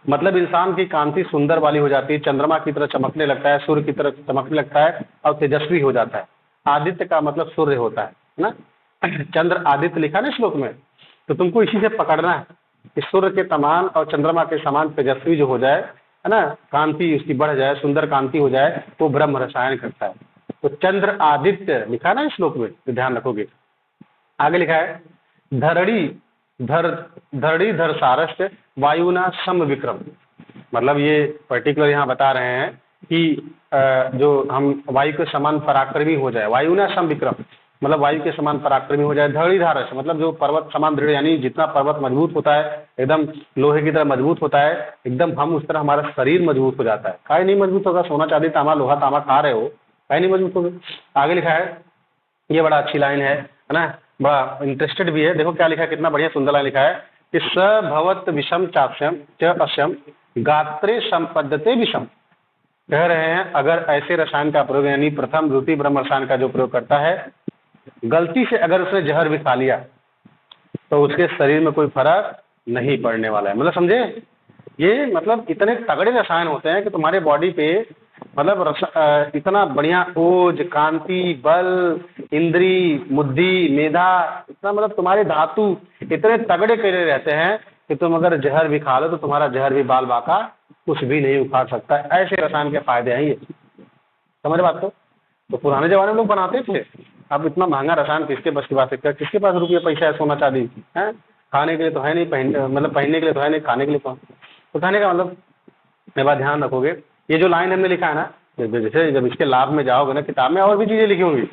मतलब इंसान की कांति सुंदर वाली हो जाती है, चंद्रमा की तरह चमकने लगता है, सूर्य की तरह चमकने लगता है और तेजस्वी हो जाता है। आदित्य का मतलब सूर्य होता है ना, चंद्र आदित्य लिखा ना श्लोक में, तो तुमको इसी से पकड़ना है कि सूर्य के समान और चंद्रमा के समान तेजस्वी जो हो जाए, है ना, कांति उसकी बढ़ जाए, सुंदर कांति हो जाए, वो ब्रह्म रसायन करता है। तो चंद्र आदित्य लिखा ना इस श्लोक में, तो ध्यान रखोगे। आगे लिखा है धरणी धर सारस्य वायुना सम विक्रम, मतलब ये पर्टिकुलर यहाँ बता रहे हैं कि जो हम वायु के समान पराक्रमी हो जाए, वायुना सम विक्रम, मतलब वायु के समान पराक्रमी हो जाए। धरणी धारस, मतलब जो पर्वत समान दृढ़, यानी जितना पर्वत मजबूत होता है, एकदम लोहे की तरह मजबूत होता है, एकदम हम उस तरह हमारा शरीर मजबूत हो जाता है। काहे नहीं मजबूत होगा? सोना चांदी तांबा लोहा तांबा खा रहे हो, काहे नहीं मजबूत होगा? आगे लिखा है, ये बड़ा अच्छी लाइन है ना, बड़ा इंटरेस्टेड भी है। देखो क्या लिखा है, कितना बढ़िया सुंदर लाइन लिखा है कि स भवत विषम चास्यम च अश्यम गात्रे संपद्यते विषम। कह रहे हैं अगर ऐसे रसायन का प्रयोग, यानी प्रथम द्वितीय ब्रह्म रसायन का जो प्रयोग करता है, गलती से अगर उसने जहर भी खा लिया तो उसके शरीर में कोई फर्क नहीं पड़ने वाला है। मतलब समझे, ये मतलब इतने तगड़े रसायन होते हैं कि तुम्हारे बॉडी पे मतलब इतना बढ़िया ओज, कांति, बल, इंद्री, बुद्धि, मेधा, इतना मतलब तुम्हारे धातु इतने तगड़े करे रहते हैं कि तुम अगर जहर भी खा लो तो तुम्हारा जहर भी बाल बाका कुछ भी नहीं उखाड़ सकता। ऐसे रसायन के फायदे हैं ये, समझ बात को। तो पुराने जमाने में लोग बनाते थे, अब इतना महंगा रसायन किसके बस की बात है? किसके पास रुपये पैसा है, सोना चांदी है? खाने के लिए तो है नहीं, पहनने के लिए तो है नहीं, खाने के लिए तो खाने का मतलब। मैं बात ध्यान रखोगे, ये जो लाइन हमने लिखा है ना, जैसे जब इसके लाभ में जाओगे ना, किताब में और भी चीज़ें लिखी होंगी,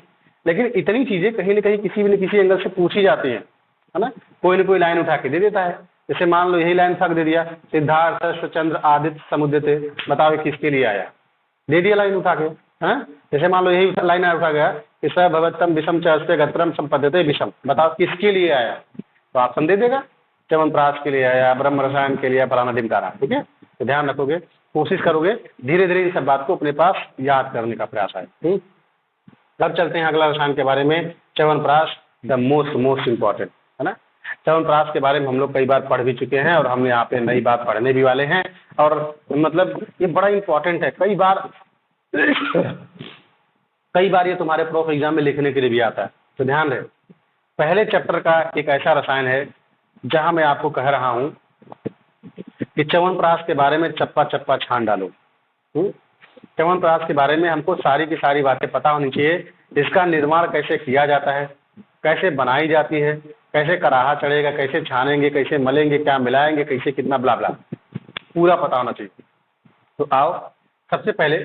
लेकिन इतनी चीज़ें कहीं न कहीं किसी न किसी एंगल से पूछी जाती हैं, है ना। कोई न कोई लाइन उठा के दे देता है। जैसे मान लो यही लाइन फक दे दिया, सिद्धार्थ चंद्र आदित्य समुद्यते, बताओ किसके लिए आया? दे दिया लाइन उठा के, हाँ। जैसे मान लो यही लाइन उठा गया कि स भवत्तम विषम च गत्रम संपद्यते विषम, बताओ किसके लिए आया? तो ऑप्शन दे देगा, च्यवनप्राश के लिए आया, ब्रह्म रसायन के लिए, फलाना ढिमकारा। ठीक है, तो ध्यान रखोगे, कोशिश करोगे, धीरे धीरे इस सब बात को अपने पास याद करने का प्रयास है। ठीक, अब चलते हैं अगला रसायन के बारे में, च्यवनप्राश, द मोस्ट इम्पॉर्टेंट, है ना। च्यवनप्राश के बारे में हम लोग कई बार पढ़ भी चुके हैं और हम यहाँ पे नई बात पढ़ने भी वाले हैं, और मतलब ये बड़ा इंपॉर्टेंट है। कई बार ये तुम्हारे प्रोफ एग्जाम में लिखने के लिए भी आता है, तो ध्यान रहे। पहले चैप्टर का एक ऐसा रसायन है जहां मैं आपको कह रहा हूं कि च्यवनप्राश के बारे में चप्पा चप्पा छान डालो। च्यवनप्राश के बारे में हमको सारी की सारी बातें पता होनी चाहिए। इसका निर्माण कैसे किया जाता है, कैसे बनाई जाती है, कैसे कराहा चढ़ेगा, कैसे छानेंगे, कैसे मलेंगे, क्या मिलाएंगे, कैसे कितना ब्ला ब्ला पूरा पता होना चाहिए। तो आओ सबसे पहले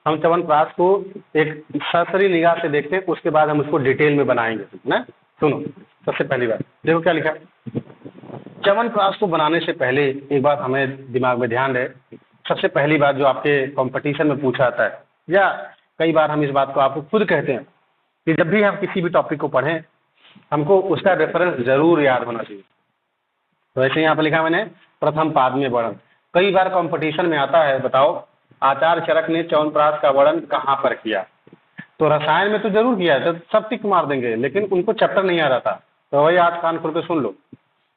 हम च्यवनप्राश को एक सरसरी निगाह से देखते हैं, उसके बाद हम उसको डिटेल में बनाएंगे ना। सुनो, सबसे पहली बात देखो क्या लिखा है। च्यवनप्राश को बनाने से पहले एक बात हमें दिमाग में ध्यान रहे। सबसे पहली बात जो आपके कंपटीशन में पूछा जाता है, या कई बार हम इस बात को आपको खुद कहते हैं कि जब भी हम किसी भी टॉपिक को पढ़ें हमको उसका रेफरेंस जरूर याद होना चाहिए। तो ऐसे यहाँ पर लिखा मैंने प्रथम पाद में वर्णन। कई बार कंपटीशन में आता है, बताओ आचार्य चरक ने च्यवनप्राश का वर्णन कहाँ पर किया। तो रसायन में तो जरूर किया है, तो सब टिक मार देंगे, लेकिन उनको चैप्टर नहीं आ रहा था। तो वही आज कान खोल के सुन लो।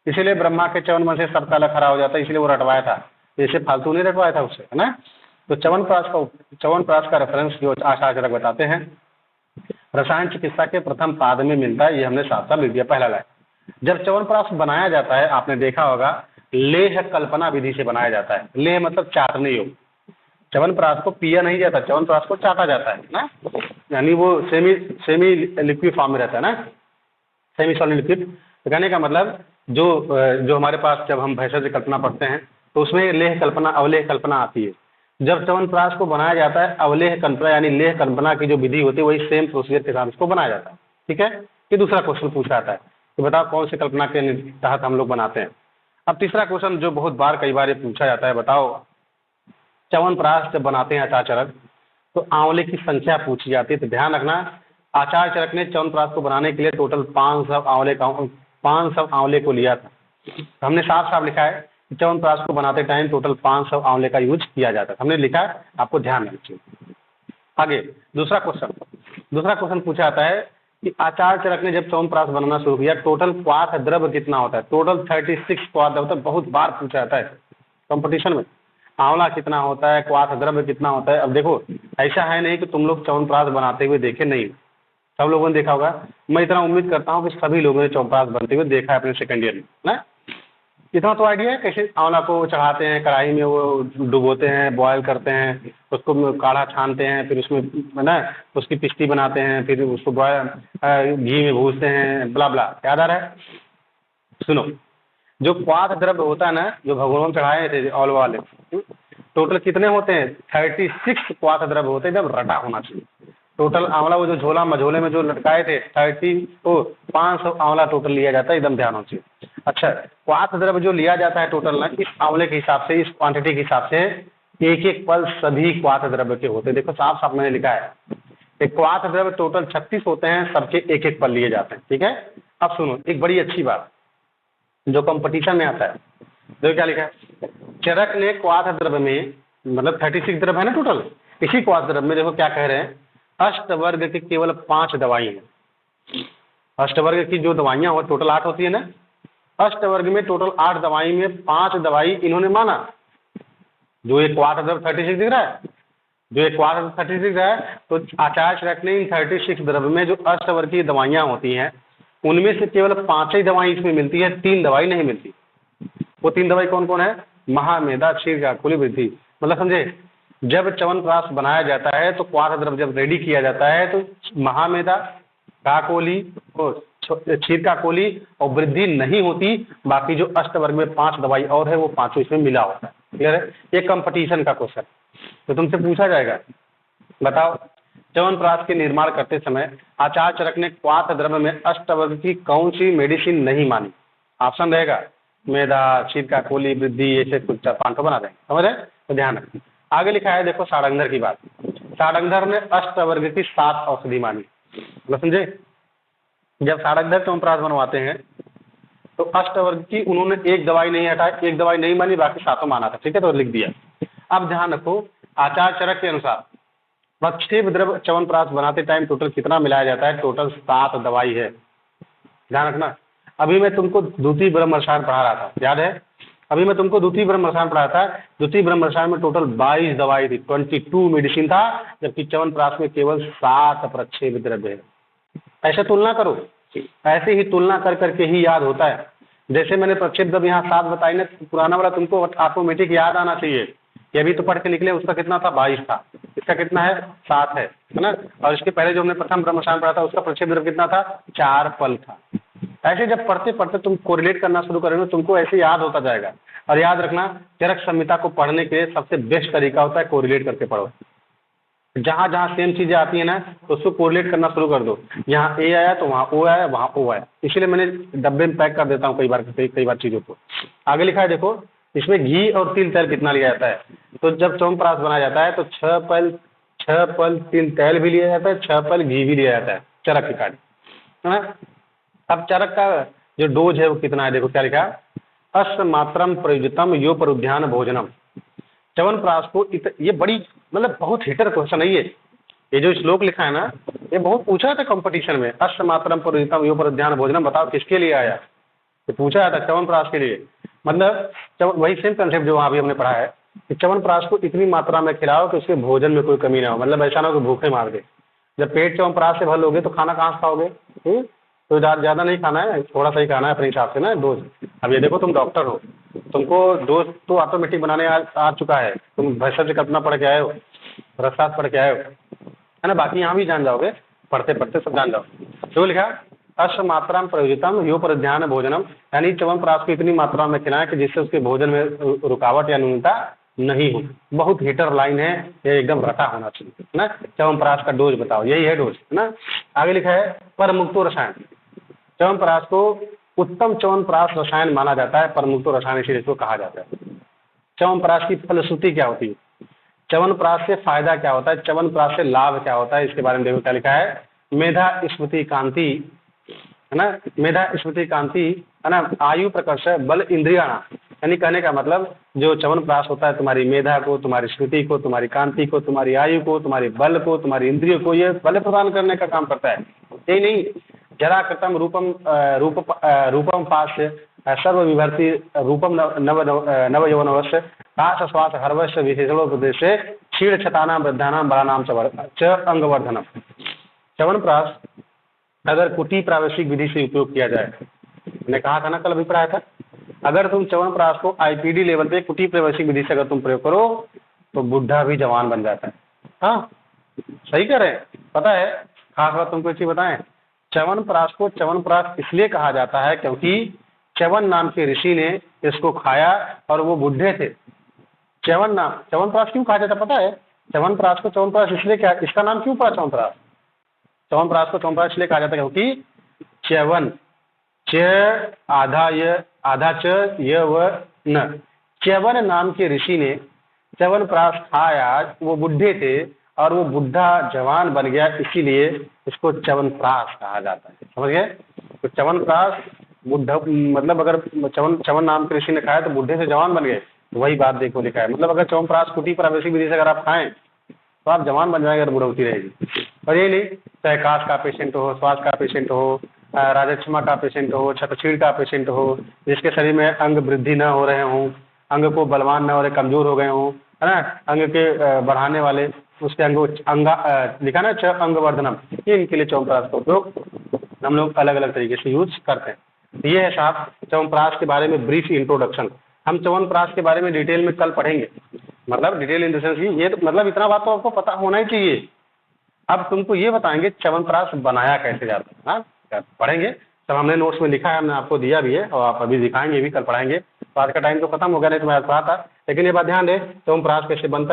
इसीलिए ब्रह्मा के च्यवन मन से सब काला खरा हो जाता है, इसलिए वो रटवाया था, जैसे फालतू नहीं रटवाया था उससे, है ना। तो च्यवनप्राश का रेफरेंस जो आचार्य चरक बताते हैं रसायन चिकित्सा के प्रथम पाद में मिलता है। ये हमने साफ साफ लिख दिया पहला लाइन। जब च्यवनप्राश बनाया जाता है, आपने देखा होगा लेह कल्पना विधि से बनाया जाता है। लेह मतलब चाटने योग। च्यवनप्राश को पिया नहीं जाता, च्यवनप्राश को चाटा जाता है ना, यानी वो सेमी लिक्विड फॉर्म में रहता है ना, सेमी सॉलिड लिक्विड। तो कहने का मतलब जो हमारे पास जब हम भैंसा से कल्पना पढ़ते हैं तो उसमें लेह कल्पना अवलेह कल्पना आती है। जब च्यवनप्राश को बनाया जाता है अवलेह कल्पना यानी लेह कल्पना की जो विधि होती है वही सेम प्रोसीजर के साथ उसको बनाया जाता है। ठीक है, ये दूसरा क्वेश्चन पूछा जाता है कि बताओ कौन सी कल्पना के तहत हम लोग बनाते हैं। अब तीसरा क्वेश्चन जो बहुत बार कई बार ये पूछा जाता है, बताओ च्यवनप्राश जब बनाते हैं आचार्य चरक तो आंवले की संख्या पूछी जाती है। तो ध्यान रखना, आचार्य चरक ने च्यवनप्राश को बनाने के लिए टोटल 500 आंवले को लिया था। हमने साफ साफ लिखा है कि च्यवनप्राश को बनाते टाइम टोटल 500 आंवले का यूज किया जाता है। हमने लिखा है, आपको ध्यान रखिए। आगे दूसरा क्वेश्चन पूछा जाता है कि आचार्य चरक ने जब च्यवनप्राश बनाना शुरू किया टोटल क्वाथ द्रव्य कितना होता है। टोटल 36 क्वाथ द्रव्य बहुत बार पूछा जाता है कंपटीशन में। आंवला कितना होता है, क्वाथ द्रव्य कितना होता है। अब देखो ऐसा है नहीं कि तुम लोग च्यवनप्राश बनाते हुए देखे नहीं, सब लोगों ने देखा होगा। मैं इतना उम्मीद करता हूँ कि सभी लोगों ने च्यवनप्राश बनते हुए देखा है अपने सेकेंड ईयर में ना। इतना तो आइडिया है कैसे आंवला को चढ़ाते हैं, कढ़ाई में वो डुबोते हैं, बॉयल करते हैं, उसको काढ़ा छानते हैं, फिर उसमें है ना उसकी पिस्ती बनाते हैं, फिर उसको घी में भूनते हैं, ब्ला ब्ला, याद आ रहा है। सुनो, जो क्वाथ द्रव्य होता है ना, जो भगवान चढ़ाए थे ऑल वाले, टोटल कितने होते हैं 36 क्वाथ द्रव्य होते हैं। एकदम रटा होना चाहिए टोटल आंवला। वो जो मझोले में जो लटकाए थे 500 आंवला टोटल लिया जाता है, एकदम ध्यान होना चाहिए। अच्छा, क्वाथ द्रव्य जो लिया जाता है टोटल ना, इस आंवले के हिसाब से, इस क्वांटिटी के हिसाब से एक एक पल सभी क्वाथ द्रव्य के होते हैं। देखो साफ साफ मैंने लिखा है, एक क्वाथ द्रव्य टोटल 36 होते हैं, सबके एक एक पल लिए जाते हैं। ठीक है, अब सुनो एक बड़ी अच्छी बात जो कंपटीशन में आता है, देखो क्या लिखा है। चरक ने क्वाथ द्रव्य में, मतलब 36 द्रव्य है ना टोटल, इसी क्वाथ द्रव्य में देखो क्या कह रहे हैं, अष्टवर्ग के केवल 5 दवाई हैं। अष्टवर्ग की जो दवाइयाँ हो टोटल 8 होती है ना, अष्टवर्ग में टोटल 8 दवाई में 5 दवाई इन्होंने माना। जो एक क्वाथ द्रव्य 36 दिख रहा है, जो एक क्वाथ द्रव्य 36 दिख रहा है, तो आचार्य चरक ने इन 36 द्रव्य में जो अष्टवर्ग की दवाइयाँ होती हैं उनमें से केवल 5 ही दवाई इसमें मिलती है, 3 दवाई नहीं मिलती। वो 3 दवाई कौन कौन है, महामेदा, क्षीर, कुली, वृद्धि। मतलब समझे, जब च्यवनप्राश बनाया जाता है तो क्वाथ द्रव्य जब रेडी किया जाता है तो महामेदा, काकोली और क्षीर का कोली और वृद्धि नहीं होती। बाकी जो अष्टवर्ग में 5 दवाई और है वो 5 इसमें मिला होता है। क्लियर है, ये कंपटीशन का क्वेश्चन तो तुमसे पूछा जाएगा, बताओ च्यवनप्राश के निर्माण करते समय आचार्य चरक ने क्वाथ द्रव्य में अष्टवर्ग की कौन सी मेडिसिन नहीं मानी। ऑप्शन रहेगा मेदा, क्षीर का कोली, वृद्धि, ऐसे कुछ 5 बना देंगे, समझ रहे, तो ध्यान रखें। आगे लिखा है, देखो सारंगधर की बात। सारंगधर ने अष्टवर्ग की 7 औषधि मानी। मतलब समझे, जब सारंगधर च्यवनप्राश बनवाते हैं तो अष्टवर्ग की उन्होंने एक दवाई नहीं हटाई, एक दवाई नहीं मानी, बाकी 7 माना था। ठीक है, तो लिख दिया। अब ध्यान रखो, आचार्य चरक के अनुसार प्रक्षेप द्रव्य च्यवनप्राश बनाते टाइम टोटल कितना मिलाया जाता है, टोटल 7 दवाई है। ध्यान रखना, अभी मैं तुमको द्वितीय ब्रह्म रसायन पढ़ा रहा था, याद है, अभी मैं तुमको द्वितीय ब्रह्म रसायन पढ़ाया था। द्वितीय ब्रह्म रसायन में टोटल 22 दवाई थी, 22 मेडिसिन था, जबकि च्यवनप्राश में केवल 7 प्रक्षेप द्रव्य है। ऐसे तुलना करो, ऐसे ही तुलना कर करके ही याद होता है। जैसे मैंने प्रक्षेप द्रव्य यहाँ 7 बताई ना, पुराना वाला तुमको ऑटोमेटिक याद आना चाहिए। ये अभी तो पढ़ के निकले, उसका कितना था 22 था, इसका कितना है 7 है ना। और इसके पहले जो हमने प्रथम ब्रह्म रसायन पढ़ा था उसका प्रक्षेप द्रव्य कितना था 4 पल था। ऐसे जब पढ़ते पढ़ते तुम कोरिलेट करना शुरू करोगे तुमको ऐसे याद होता जाएगा। और याद रखना, चरक संहिता को पढ़ने के सबसे बेस्ट तरीका होता है कोरिलेट करके पढ़ो। जहाँ जहाँ सेम चीज़ें आती हैं ना तो उसको कोरिलेट करना शुरू कर दो। यहाँ ए आया तो वहाँ ओ आया, वहाँ ओ आया, इसलिए मैंने डब्बे में पैक कर देता हूँ कई बार चीज़ों को। आगे लिखा है देखो, इसमें घी और तिल तेल कितना लिया जाता है। तो जब च्यवनप्राश बनाया जाता है तो 6 पल तिल तेल भी लिया जाता है, 6 पल घी भी लिया जाता है चरक के काट, है ना। अब चरक का जो डोज है वो कितना है, देखो क्या लिखा है, अश्वमात्रम प्रयुजितम यो परुध्यान भोजनम। च्यवनप्राश को ये बड़ी मतलब बहुत हिटर क्वेश्चन है ये जो श्लोक लिखा है ना, ये बहुत पूछा था कंपटीशन में। अश्वमात्रम प्रयुजितम यो परुध्यान भोजनम, बताओ किसके लिए आया, ये पूछा था च्यवनप्राश के लिए। मतलब वही सेम कंसेप्ट जो वहाँ भी हमने पढ़ा है कि च्यवनप्राश को इतनी मात्रा में खिलाओ कि उसके भोजन में कोई कमी ना हो, मतलब ऐसा ना हो कि भूखे मार दे। जब पेट च्यवनप्राश से भर लोगे तो खाना कहाँ से खाओगे? तो ज़्यादा नहीं खाना है, थोड़ा सा ही खाना है अपने हिसाब से ना डोज। अब ये देखो तुम डॉक्टर हो, तुमको डोज तो ऑटोमेटिक बनाने आ चुका है, तुम भैंसा से कल्पना पढ़ के आए हो, रसात पढ़ के आए हो, है ना। बाकी यहाँ भी जान जाओगे, पढ़ते पढ़ते सब जान जाओगे। जो लिखा अश्वमात्राम प्रयोजितम यो परिध्यान भोजनम, यानी च्यवनप्राश को इतनी मात्रा में खिलाएं कि जिससे उसके भोजन में रुकावट या न्यूनता नहीं हो। बहुत हीटर लाइन है, ये एकदम रटा होना चाहिए, है ना। च्यवनप्राश का डोज बताओ, यही है डोज, है ना। आगे लिखा है परमुक्तो रसायन। च्यवनप्राश को उत्तम च्यवनप्राश रसायन माना जाता है, परमुक्तो रसायन इसीलिए इसको कहा जाता है। च्यवनप्राश की फलश्रुति क्या होती है, च्यवनप्राश से फायदा क्या होता है, च्यवनप्राश से लाभ क्या होता है, इसके बारे में देखो क्या लिखा है। मेधा स्मृति कांति, है ना, मेधा स्मृति कांति, है ना, आयु प्रकर्ष बल इंद्रिया, यानी कहने का मतलब जो च्यवनप्राश होता है तुम्हारी मेधा को, तुम्हारी स्मृति को, तुम्हारी कांति को, तुम्हारी आयु को, तुम्हारे बल को, तुम्हारी इंद्रियों को ये बल प्रदान करने का काम करता है। यही नहीं, जरा कृतम रूपम पास्य सर्व विभर्ति रूपम नव यौवन अवश्य काश श्वास हर्वश्य विशेषणोपदेश से क्षीण क्षतानाम वृद्धानाम बलानाम च अंगवर्धनम। च्यवनप्राश अगर कुटी प्रावैशिक विधि से उपयोग किया जाए, मैंने कहा था ना कल अभिप्राय था, अगर तुम च्यवनप्राश को आईपीडी लेवल पे कुटी प्रावैशिक विधि से अगर तुम प्रयोग करो तो बुढ़ा भी जवान बन जाता है। हाँ सही कह रहे हैं, पता है खास बात तुमको एक चीज बताएं, च्यवनप्राश को च्यवनप्राश इसलिए कहा जाता है क्योंकि च्यवन नाम के ऋषि ने इसको खाया और वो बुढ़े थे। च्यवनप्राश क्यों कहा जाता पता है? च्यवनप्राश को च्यवनप्राश इसलिए क्या, इसका नाम क्यों पड़ा च्यवनप्राश? च्यवनप्राश को च्यवनप्राश इसलिए कहा जाता है क्योंकि च्यवन च आधा च य व न, च्यवन नाम के ऋषि ने च्यवनप्राश खाया, वो बुढ़े थे और वो बुढ़ा जवान बन गया, इसीलिए इसको च्यवनप्राश कहा जाता है। समझ गए? तो च्यवनप्राश बुढ़ा मतलब अगर च्यवन नाम के ऋषि ने खाया तो बुढ़े से जवान बन गए, वही बात देखो लिखा है। मतलब अगर च्यवनप्राश कुटी प्रावैशिक विधि से अगर आप खाएं तो आप जवान बन जाएंगे, अगर बुढ़ौती रहेगी। और ये नहीं चाहे काश का पेशेंट हो, श्वास का पेशेंट हो, राजक्षमा का पेशेंट हो, छतछीड़ का पेशेंट हो, जिसके शरीर में अंग वृद्धि न हो रहे हों, अंग को बलवान न हो रहे, कमजोर हो गए हों, है ना, अंग के बढ़ाने वाले उसके अंग लिखा ना च अंगवर्धनम, ये इनके लिए च्यवनप्राश का उपयोग हम लोग अलग अलग तरीके से यूज करते हैं। तो ये है साहब च्यवनप्राश के बारे में ब्रीफ इंट्रोडक्शन। हम च्यवनप्राश के बारे में डिटेल में कल पढ़ेंगे, मतलब डिटेल इन द सेंस ये तो मतलब इतना बात तो आपको पता होना ही चाहिए। अब तुमको ये बताएंगे च्यवनप्राश बनाया कैसे जाता है, हाँ पढ़ेंगे। सब हमने नोट्स में लिखा है, हमने आपको दिया भी है और आप अभी दिखाएंगे भी, कल पढ़ाएंगे। तो आज का टाइम तो खत्म हो गया, नहीं तो मैं कहा था, लेकिन ये बात ध्यान दें च्यवनप्राश कैसे बनता है।